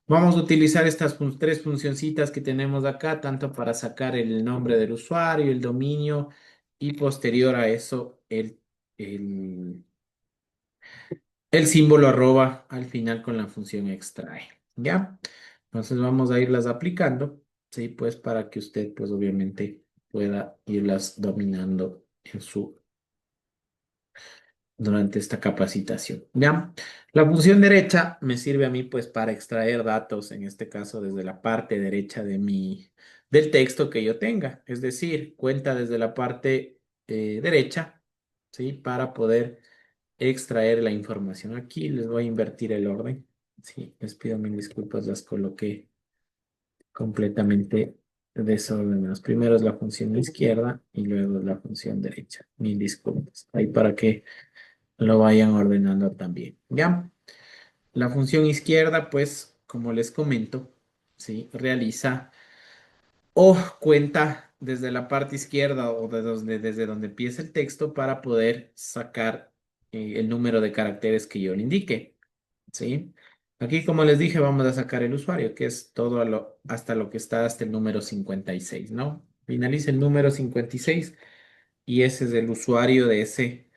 Vamos a utilizar estas tres funcioncitas que tenemos acá, tanto para sacar el nombre del usuario, el dominio y posterior a eso el, el símbolo arroba al final con la función extrae. ¿Ya? Entonces vamos a irlas aplicando, ¿sí? Pues para que usted, pues obviamente, pueda irlas dominando en su durante esta capacitación. ¿Ya? La función derecha me sirve a mí pues para extraer datos, en este caso desde la parte derecha del texto que yo tenga. Es decir, cuenta desde la parte derecha, ¿sí? Para poder extraer la información. Aquí les voy a invertir el orden. Sí, les pido mil disculpas, las coloqué completamente desordenadas. Primero es la función izquierda y luego es la función derecha. Mil disculpas. Ahí para que lo vayan ordenando también. ¿Ya? La función izquierda, pues, como les comento, ¿sí? Realiza o cuenta desde la parte izquierda o desde donde empieza el texto para poder sacar el número de caracteres que yo le indique, ¿sí? Aquí, como les dije, vamos a sacar el usuario, que es todo hasta lo que está hasta el número 56, ¿no? Finaliza el número 56 y ese es el usuario de ese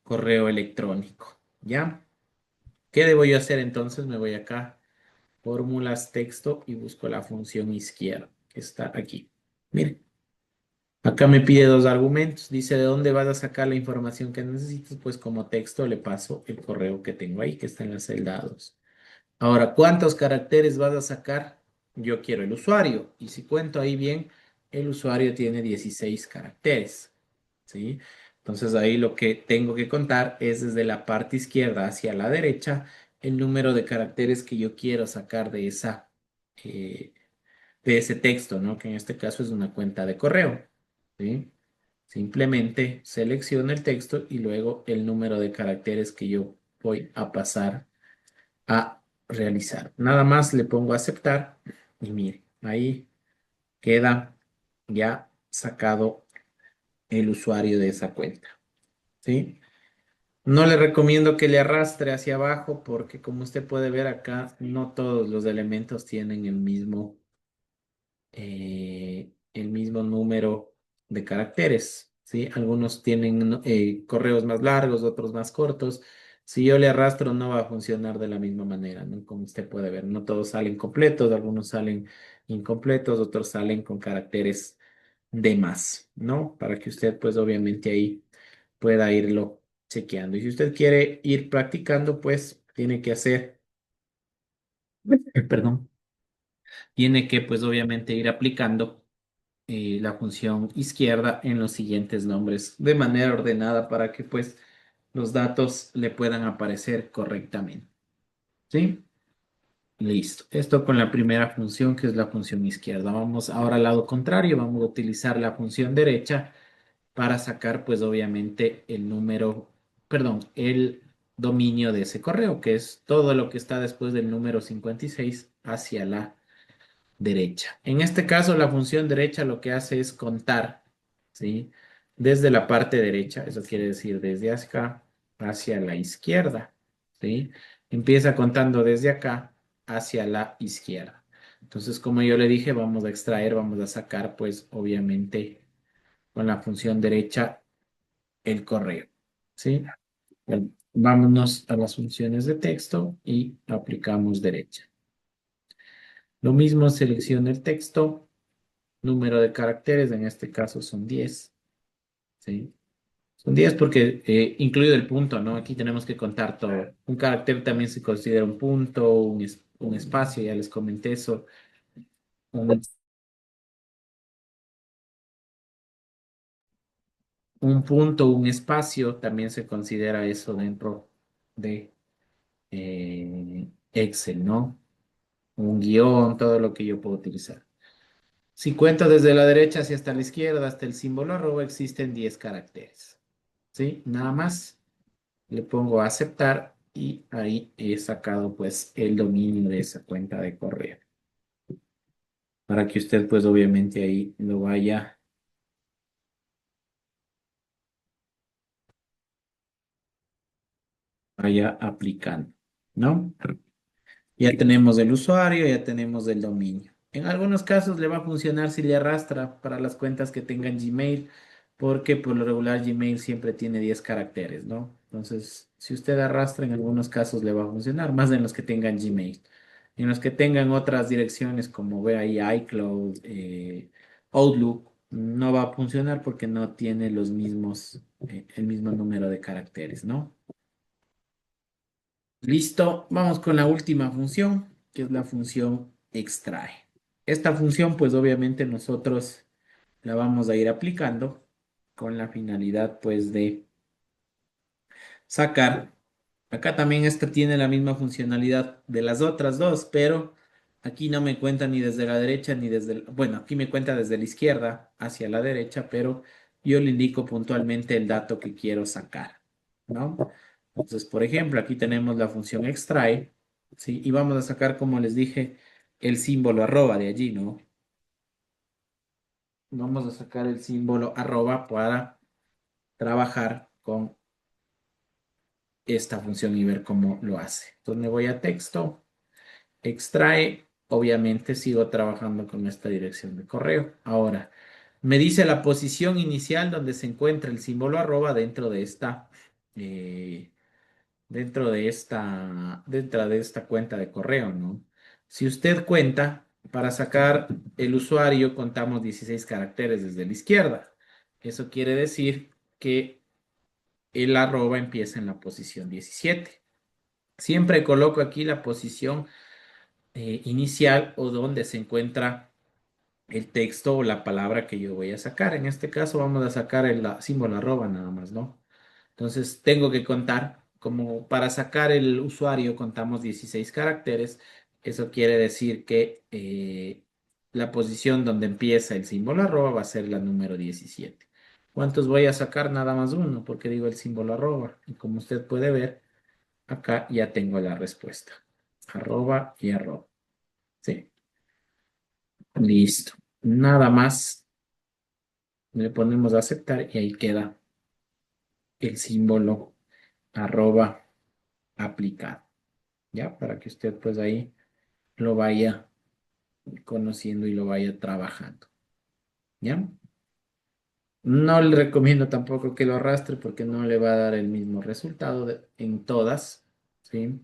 correo electrónico, ¿ya? ¿Qué debo yo hacer entonces? Me voy acá, fórmulas, texto y busco la función izquierda, que está aquí. Miren, acá me pide dos argumentos. Dice, ¿de dónde vas a sacar la información que necesitas? Pues como texto le paso el correo que tengo ahí, que está en la celda 2. Ahora, ¿cuántos caracteres vas a sacar? Yo quiero el usuario. Y si cuento ahí bien, el usuario tiene 16 caracteres. ¿Sí? Entonces ahí lo que tengo que contar es desde la parte izquierda hacia la derecha el número de caracteres que yo quiero sacar eh, de ese texto, ¿no? Que en este caso es una cuenta de correo. ¿sí? Simplemente selecciono el texto y luego el número de caracteres que yo voy a pasar a realizar. Nada más le pongo aceptar y mire, ahí queda ya sacado el usuario de esa cuenta, ¿sí? No le recomiendo que le arrastre hacia abajo porque como usted puede ver acá, no todos los elementos tienen el mismo número de caracteres, ¿sí? Algunos tienen correos más largos, otros más cortos. Si yo le arrastro, no va a funcionar de la misma manera, ¿no? Como usted puede ver, no todos salen completos, algunos salen incompletos, otros salen con caracteres de más, ¿no? Para que usted, pues, obviamente ahí pueda irlo chequeando. Y si usted quiere ir practicando, pues, tiene que hacer, perdón, tiene que, pues, obviamente ir aplicando la función izquierda en los siguientes nombres de manera ordenada para que pues los datos le puedan aparecer correctamente. ¿Sí? Listo. Esto con la primera función que es la función izquierda. Vamos ahora al lado contrario. Vamos a utilizar la función derecha para sacar pues obviamente el número, perdón, el dominio de ese correo, que es todo lo que está después del número 56 hacia la derecha. En este caso, la función derecha lo que hace es contar, ¿sí? Desde la parte derecha, eso quiere decir desde acá hacia la izquierda, ¿sí? Empieza contando desde acá hacia la izquierda. Entonces, como yo le dije, vamos a extraer, vamos a sacar, pues, obviamente, con la función derecha el correo, ¿sí? Bueno, vámonos a las funciones de texto y aplicamos derecha. Lo mismo, selecciona el texto. Número de caracteres, en este caso son 10, ¿sí? Son 10 porque incluido el punto, ¿no? Aquí tenemos que contar todo. Un carácter también se considera un punto, un espacio, ya les comenté eso. Un, un punto, un espacio, también se considera eso dentro de Excel, ¿no? Un guión, todo lo que yo puedo utilizar. Si cuento desde la derecha hacia hasta la izquierda, hasta el símbolo arroba, existen 10 caracteres, ¿sí? Nada más. Le pongo a aceptar y ahí he sacado pues el dominio de esa cuenta de correo. Para que usted pues obviamente ahí lo vaya aplicando, ¿no? Ya tenemos el usuario, ya tenemos el dominio. En algunos casos le va a funcionar si le arrastra para las cuentas que tengan Gmail, porque por lo regular Gmail siempre tiene 10 caracteres, ¿no? Entonces, si usted arrastra, en algunos casos le va a funcionar, más en los que tengan Gmail. En los que tengan otras direcciones, como ve ahí iCloud, Outlook, no va a funcionar porque no tiene el mismo número de caracteres, ¿no? Listo, vamos con la última función, que es la función extrae. Esta función, pues obviamente nosotros la vamos a ir aplicando con la finalidad, pues, de sacar. Acá también esta tiene la misma funcionalidad de las otras dos, pero aquí no me cuenta ni desde la derecha ni bueno, aquí me cuenta desde la izquierda hacia la derecha, pero yo le indico puntualmente el dato que quiero sacar, ¿no? Entonces, por ejemplo, aquí tenemos la función extrae, ¿sí? Y vamos a sacar, como les dije, el símbolo arroba de allí, ¿no? Vamos a sacar el símbolo arroba para trabajar con esta función y ver cómo lo hace. Entonces me voy a texto, extrae, obviamente sigo trabajando con esta dirección de correo. Ahora, me dice la posición inicial donde se encuentra el símbolo arroba eh, dentro de esta cuenta de correo, ¿no? Si usted cuenta, para sacar el usuario contamos 16 caracteres desde la izquierda. Eso quiere decir que el arroba empieza en la posición 17. Siempre coloco aquí la posición inicial o donde se encuentra el texto o la palabra que yo voy a sacar. En este caso vamos a sacar el símbolo arroba nada más, ¿no? Entonces tengo que contar, como para sacar el usuario contamos 16 caracteres. Eso quiere decir que la posición donde empieza el símbolo arroba va a ser la número 17. ¿Cuántos voy a sacar? Nada más uno, porque digo el símbolo arroba. Y como usted puede ver, acá ya tengo la respuesta. Arroba y arroba. ¿Sí? Listo. Nada más le ponemos a aceptar y ahí queda el símbolo arroba aplicado. ¿Ya? Para que usted pues ahí lo vaya conociendo y lo vaya trabajando. ¿Ya? No le recomiendo tampoco que lo arrastre porque no le va a dar el mismo resultado en todas, ¿sí?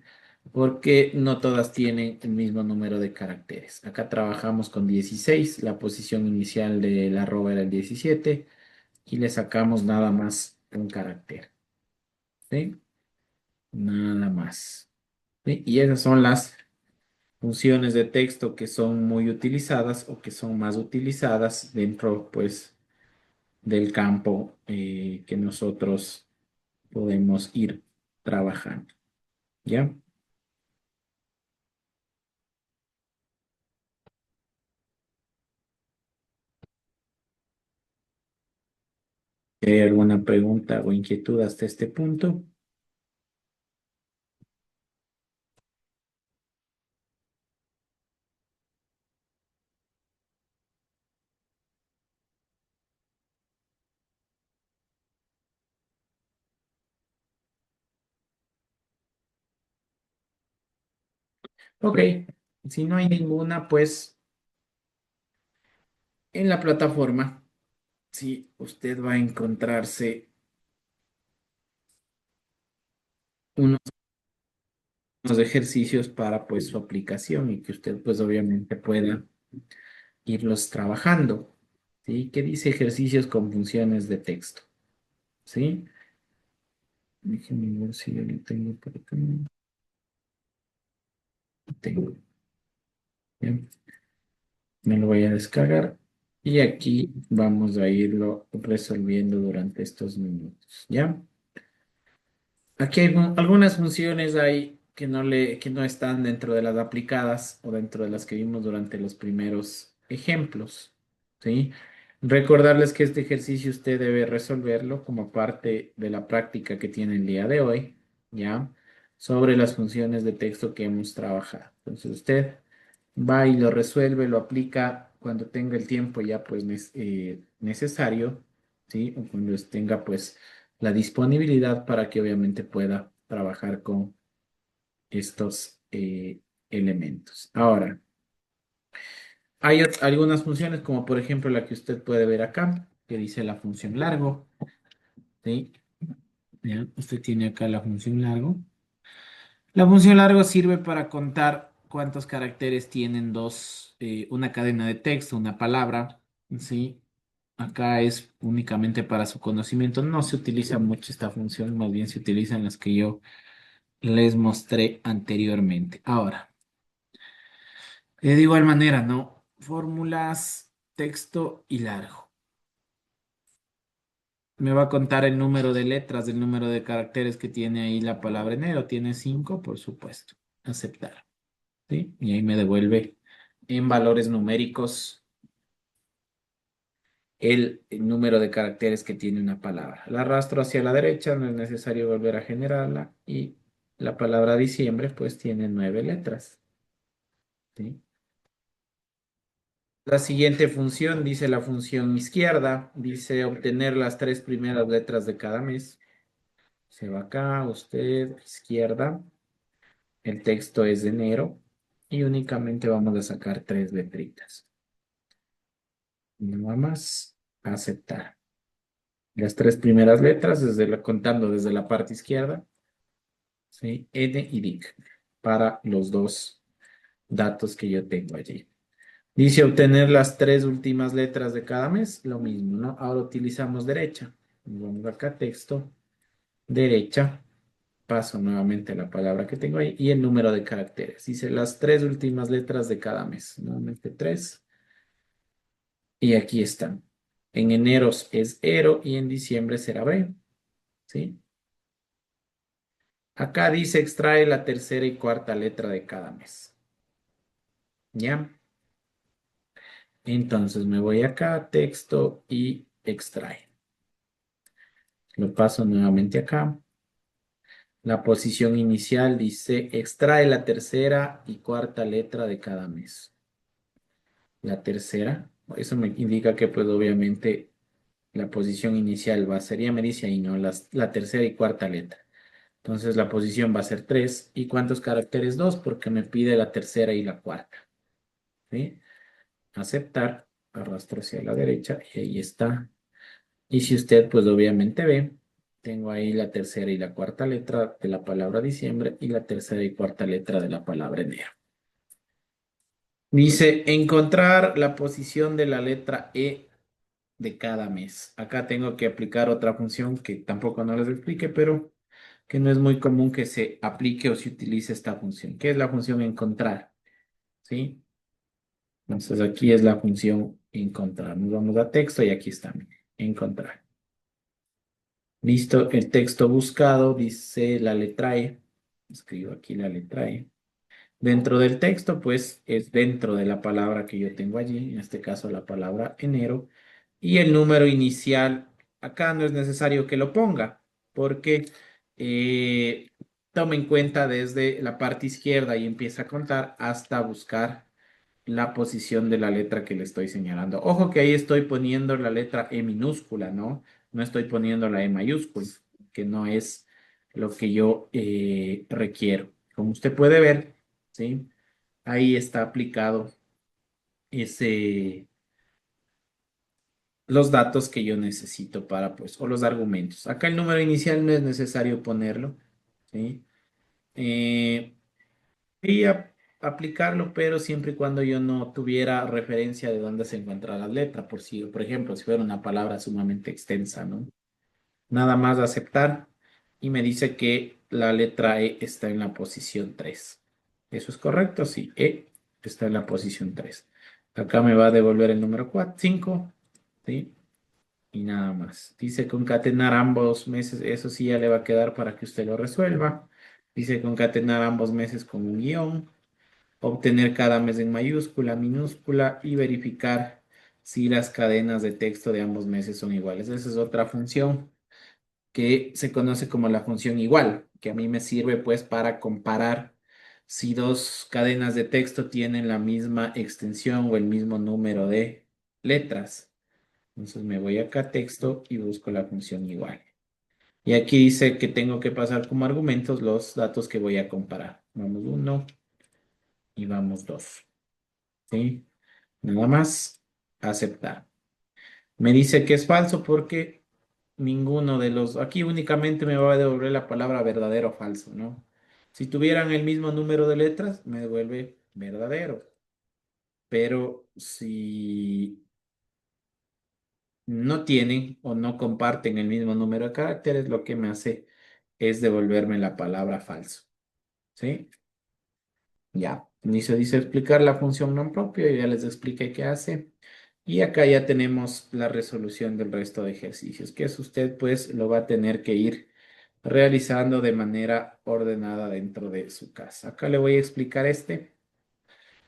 Porque no todas tienen el mismo número de caracteres. Acá trabajamos con 16, la posición inicial del arroba era el 17 y le sacamos nada más un carácter, ¿sí? Nada más. ¿Sí? Y esas son las funciones de texto que son muy utilizadas o que son más utilizadas dentro, pues, del campo que nosotros podemos ir trabajando. ¿Ya? ¿Hay alguna pregunta o inquietud hasta este punto? Ok, si no hay ninguna, pues en la plataforma, sí, usted va a encontrarse unos, unos ejercicios para pues su aplicación y que usted pues obviamente pueda irlos trabajando. ¿Sí? ¿Qué dice ejercicios con funciones de texto? ¿Sí? Déjenme ver si yo lo tengo por acá. Tengo. Bien, me lo voy a descargar y aquí vamos a irlo resolviendo durante estos minutos. ¿Ya? Aquí hay algunas funciones ahí que no están dentro de las aplicadas o dentro de las que vimos durante los primeros ejemplos. ¿Sí? Recordarles que este ejercicio usted debe resolverlo como parte de la práctica que tiene el día de hoy, ¿ya? Sobre las funciones de texto que hemos trabajado. Entonces usted va y lo resuelve, lo aplica cuando tenga el tiempo ya pues necesario, ¿sí? O cuando tenga pues la disponibilidad para que obviamente pueda trabajar con estos elementos. Ahora, hay algunas funciones como por ejemplo la que usted puede ver acá, que dice la función largo, ¿sí? ¿Ya? Usted tiene acá la función largo. La función largo sirve para contar cuántos caracteres tienen una cadena de texto, una palabra, ¿sí? Acá es únicamente para su conocimiento. No se utiliza mucho esta función, más bien se utilizan las que yo les mostré anteriormente. Ahora, de igual manera, ¿no? Fórmulas, texto y largo. Me va a contar el número de letras, el número de caracteres que tiene ahí la palabra enero. Tiene 5, por supuesto. Aceptar. ¿Sí? Y ahí me devuelve en valores numéricos el número de caracteres que tiene una palabra. La arrastro hacia la derecha, no es necesario volver a generarla. Y la palabra diciembre, pues tiene 9 letras. ¿Sí? La siguiente función dice la función izquierda, dice obtener las tres primeras letras de cada mes. Se va acá, usted, izquierda. El texto es de enero y únicamente vamos a sacar tres letritas. Nada más aceptar. Las tres primeras letras, contando desde la parte izquierda, ¿sí? N y DIC, para los dos datos que yo tengo allí. Dice obtener las tres últimas letras de cada mes, lo mismo, ¿no? Ahora utilizamos derecha. Vamos acá, texto, derecha, paso nuevamente a la palabra que tengo ahí y el número de caracteres. Dice las tres últimas letras de cada mes, nuevamente tres. Y aquí están. En enero es ero y en diciembre será B, ¿sí? Acá dice extrae la tercera y cuarta letra de cada mes. ¿Ya? Entonces me voy acá, texto y extrae. Lo paso nuevamente acá. La posición inicial dice extrae la tercera y cuarta letra de cada mes. La tercera, eso me indica que pues obviamente la posición inicial va a ser, ya me dice ahí, ¿no? La tercera y cuarta letra. Entonces la posición va a ser 3. ¿Y cuántos caracteres? 2, porque me pide la tercera y la cuarta. ¿Sí? Aceptar, arrastro hacia la derecha y ahí está. Y si usted pues obviamente ve, tengo ahí la tercera y la cuarta letra de la palabra diciembre y la tercera y cuarta letra de la palabra enero. Dice encontrar la posición de la letra E de cada mes. Acá tengo que aplicar otra función que tampoco no les explique, pero que no es muy común que se aplique o se utilice esta función, que es la función encontrar, ¿sí? Entonces aquí es la función encontrar. Nos vamos a texto y aquí está, mire, encontrar. Listo, el texto buscado dice la letra E. Escribo aquí la letra E. Dentro del texto, pues es dentro de la palabra que yo tengo allí, en este caso la palabra enero, y el número inicial, acá no es necesario que lo ponga, porque eh, tome en cuenta desde la parte izquierda y empieza a contar hasta buscar la posición de la letra que le estoy señalando. Ojo que ahí estoy poniendo la letra E minúscula, ¿no? No estoy poniendo la E mayúscula, que no es lo que yo requiero. Como usted puede ver, ¿sí? Ahí está aplicado ese, los datos que yo necesito para, pues, o los argumentos. Acá el número inicial no es necesario ponerlo, ¿sí? Eh, y aplicarlo, pero siempre y cuando yo no tuviera referencia de dónde se encuentra la letra, por si, por ejemplo, si fuera una palabra sumamente extensa, ¿no? Nada más aceptar y me dice que la letra E está en la posición 3. ¿Eso es correcto? Sí, E está en la posición 3. Acá me va a devolver el número 4, 5, ¿sí? Y nada más. Dice concatenar ambos meses, eso sí ya le va a quedar para que usted lo resuelva. Dice concatenar ambos meses con un guión, obtener cada mes en mayúscula, minúscula y verificar si las cadenas de texto de ambos meses son iguales. Esa es otra función que se conoce como la función igual, que a mí me sirve pues para comparar si dos cadenas de texto tienen la misma extensión o el mismo número de letras. Entonces me voy acá a texto y busco la función igual. Y aquí dice que tengo que pasar como argumentos los datos que voy a comparar. Vamos uno y vamos dos. ¿Sí? Nada más aceptar. Me dice que es falso porque ninguno de los, aquí únicamente me va a devolver la palabra verdadero o falso, ¿no? Si tuvieran el mismo número de letras, me devuelve verdadero. Pero si no tienen o no comparten el mismo número de caracteres, lo que me hace es devolverme la palabra falso. ¿Sí? Ya. Dice explicar la función non propio, ya les expliqué qué hace. Y acá ya tenemos la resolución del resto de ejercicios, que es usted pues lo va a tener que ir realizando de manera ordenada dentro de su casa. Acá le voy a explicar este,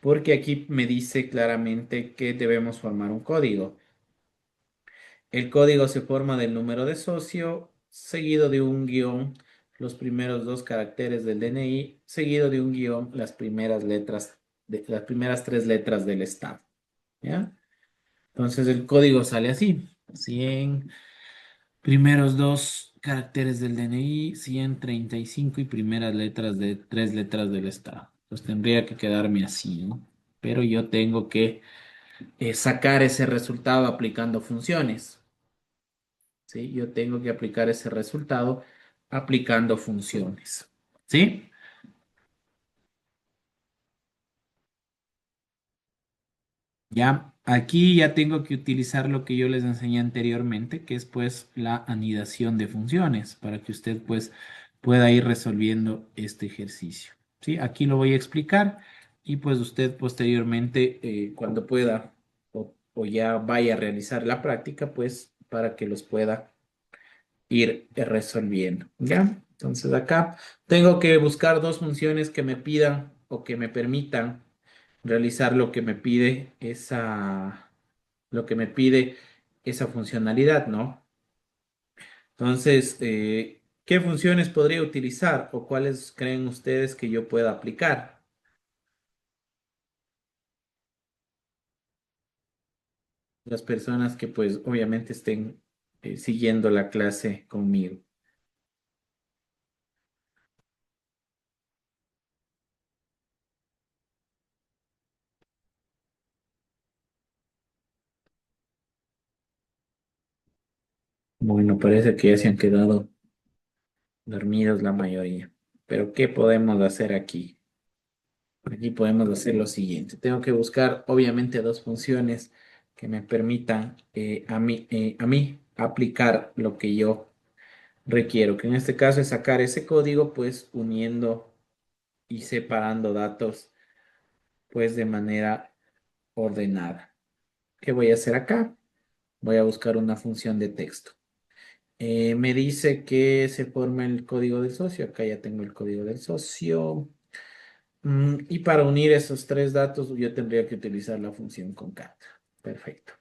porque aquí me dice claramente que debemos formar un código. El código se forma del número de socio, seguido de un guión, los primeros dos caracteres del DNI, seguido de un guión, las primeras letras, las primeras tres letras del estado. ¿Ya? Entonces el código sale así: 100, primeros dos caracteres del DNI, 135 y primeras letras de tres letras del estado. Pues tendría que quedarme así, ¿no? Pero yo tengo que sacar ese resultado aplicando funciones. ¿Sí? Yo tengo que aplicar ese resultado aplicando funciones. ¿Sí? Ya, aquí ya tengo que utilizar lo que yo les enseñé anteriormente, que es pues la anidación de funciones, para que usted pues pueda ir resolviendo este ejercicio. ¿Sí? Aquí lo voy a explicar y pues usted posteriormente, cuando pueda o ya vaya a realizar la práctica, pues para que los pueda ir resolviendo. ¿Ya? Entonces acá tengo que buscar dos funciones que me pidan o que me permitan realizar lo que me pide esa. lo que me pide esa funcionalidad, ¿no? Entonces, ¿qué funciones podría utilizar o cuáles creen ustedes que yo pueda aplicar? Las personas que pues obviamente estén siguiendo la clase conmigo. Bueno, parece que ya se han quedado dormidos la mayoría. Pero ¿qué podemos hacer aquí? Aquí podemos hacer lo siguiente. Tengo que buscar obviamente dos funciones que me permitan a mí aplicar lo que yo requiero, que en este caso es sacar ese código pues uniendo y separando datos pues de manera ordenada. ¿Qué voy a hacer acá? Voy a buscar una función de texto. Me dice que se forma el código del socio. Acá ya tengo el código del socio. Y para unir esos tres datos, yo tendría que utilizar la función concat. Perfecto.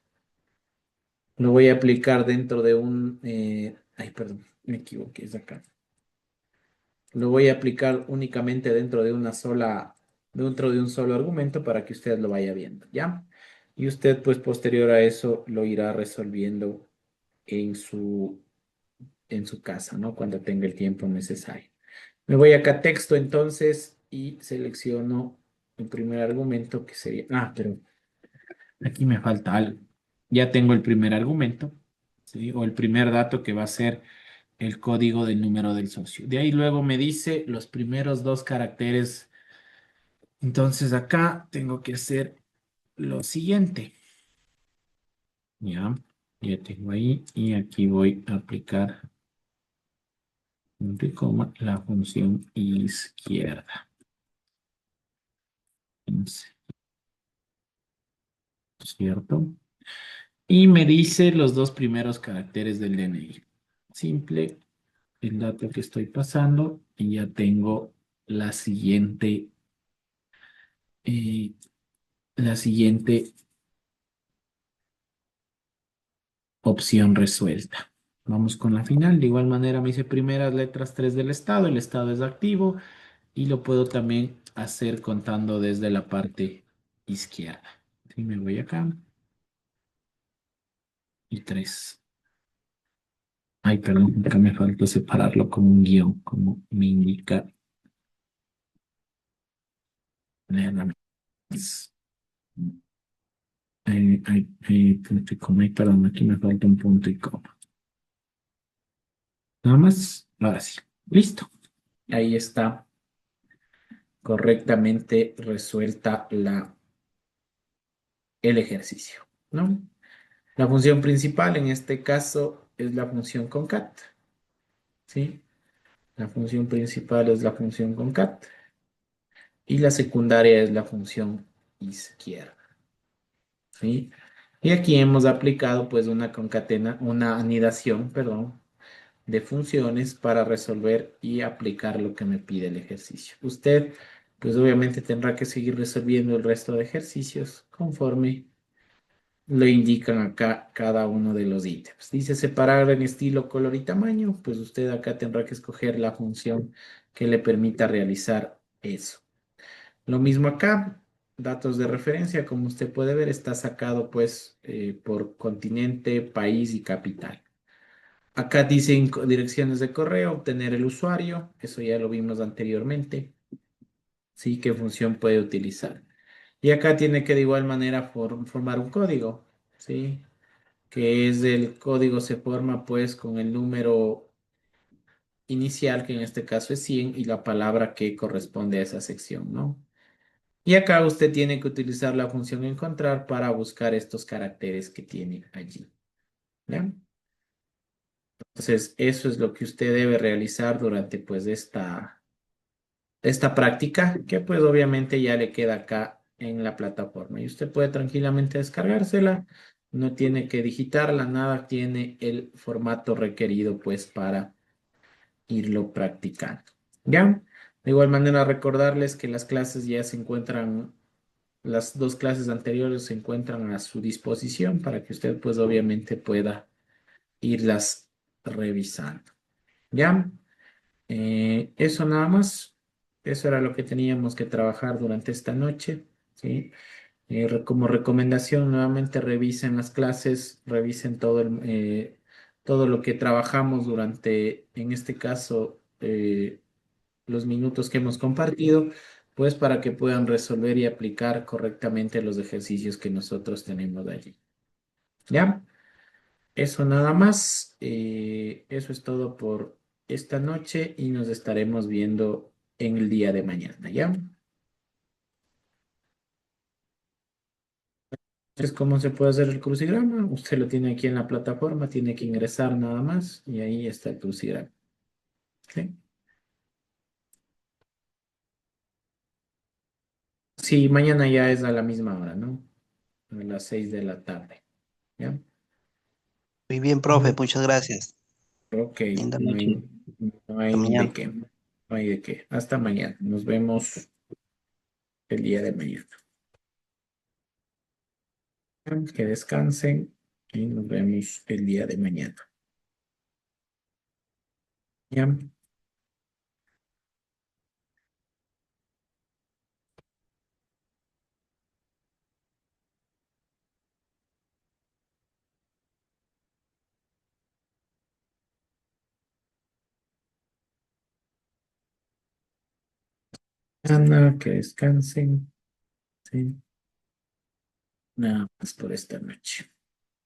Lo voy a aplicar dentro de ay, perdón, me equivoqué, es acá. Lo voy a aplicar únicamente dentro de un solo argumento para que usted lo vaya viendo, ¿ya? Y usted, pues, posterior a eso, lo irá resolviendo en su casa, ¿no? Cuando tenga el tiempo necesario. Me voy acá a texto entonces y selecciono el primer argumento que sería, pero aquí me falta algo. Ya tengo el primer argumento, ¿sí? O el primer dato que va a ser el código del número del socio. De ahí luego me dice los primeros dos caracteres. Entonces acá tengo que hacer lo siguiente. Ya, ya tengo ahí y aquí voy a aplicar punto y coma la función izquierda. ¿Cierto? Y me dice los dos primeros caracteres del DNI. Simple, el dato que estoy pasando y ya tengo la siguiente, eh, la siguiente opción resuelta. Vamos con la final. De igual manera me dice primeras letras 3 del estado. El estado es activo y lo puedo también hacer contando desde la parte izquierda. Sí, me voy acá y 3. Ay, perdón, acá me falta separarlo con un guión, como me indica la punto y coma. Ay, perdón, aquí me falta un punto y coma. Nada más, ahora sí. Listo. Ahí está correctamente resuelta el ejercicio, ¿no? La función principal en este caso es la función concat, ¿sí? La función principal es la función concat y la secundaria es la función izquierda, ¿sí? Y aquí hemos aplicado pues una anidación, perdón, de funciones para resolver y aplicar lo que me pide el ejercicio. Usted pues obviamente tendrá que seguir resolviendo el resto de ejercicios conforme lo indican acá cada uno de los ítems. Dice separar en estilo, color y tamaño, pues usted acá tendrá que escoger la función que le permita realizar eso. Lo mismo acá, datos de referencia, como usted puede ver, está sacado pues por continente, país y capital. Acá dicen direcciones de correo, obtener el usuario, eso ya lo vimos anteriormente, sí, qué función puede utilizar. Y acá tiene que de igual manera formar un código, sí, que es el código se forma pues con el número inicial, que en este caso es 100 y la palabra que corresponde a esa sección, ¿no? Y acá usted tiene que utilizar la función encontrar para buscar estos caracteres que tiene allí, ¿ya? Entonces, eso es lo que usted debe realizar durante pues esta práctica, que pues obviamente ya le queda acá en la plataforma. Y usted puede tranquilamente descargársela, no tiene que digitarla, nada, tiene el formato requerido pues para irlo practicando. ¿Ya? De igual manera, recordarles que las clases ya se encuentran las dos clases anteriores se encuentran a su disposición para que usted pues obviamente pueda irlas revisando. ¿Ya? Eso nada más. Eso era lo que teníamos que trabajar durante esta noche. ¿Sí? Como recomendación, nuevamente revisen las clases, revisen todo lo que trabajamos durante, en este caso, los minutos que hemos compartido, pues para que puedan resolver y aplicar correctamente los ejercicios que nosotros tenemos allí. ¿Ya? Eso nada más. Eso es todo por esta noche y nos estaremos viendo en el día de mañana, ¿ya? Entonces, ¿cómo se puede hacer el crucigrama? Usted lo tiene aquí en la plataforma, tiene que ingresar nada más y ahí está el crucigrama. ¿Sí? Sí, mañana ya es a la misma hora, ¿no? A las 6 de la tarde. ¿Ya? Muy bien, profe, Ujú. muchas gracias. Ok, Linda no noche. hay, no Hasta hay de mañana. qué. No hay de qué. Hasta mañana. Nos vemos el día de mañana. Que descansen y nos vemos el día de mañana. ¿Ya? Ana, que descansen. Sí. Nada más por esta noche.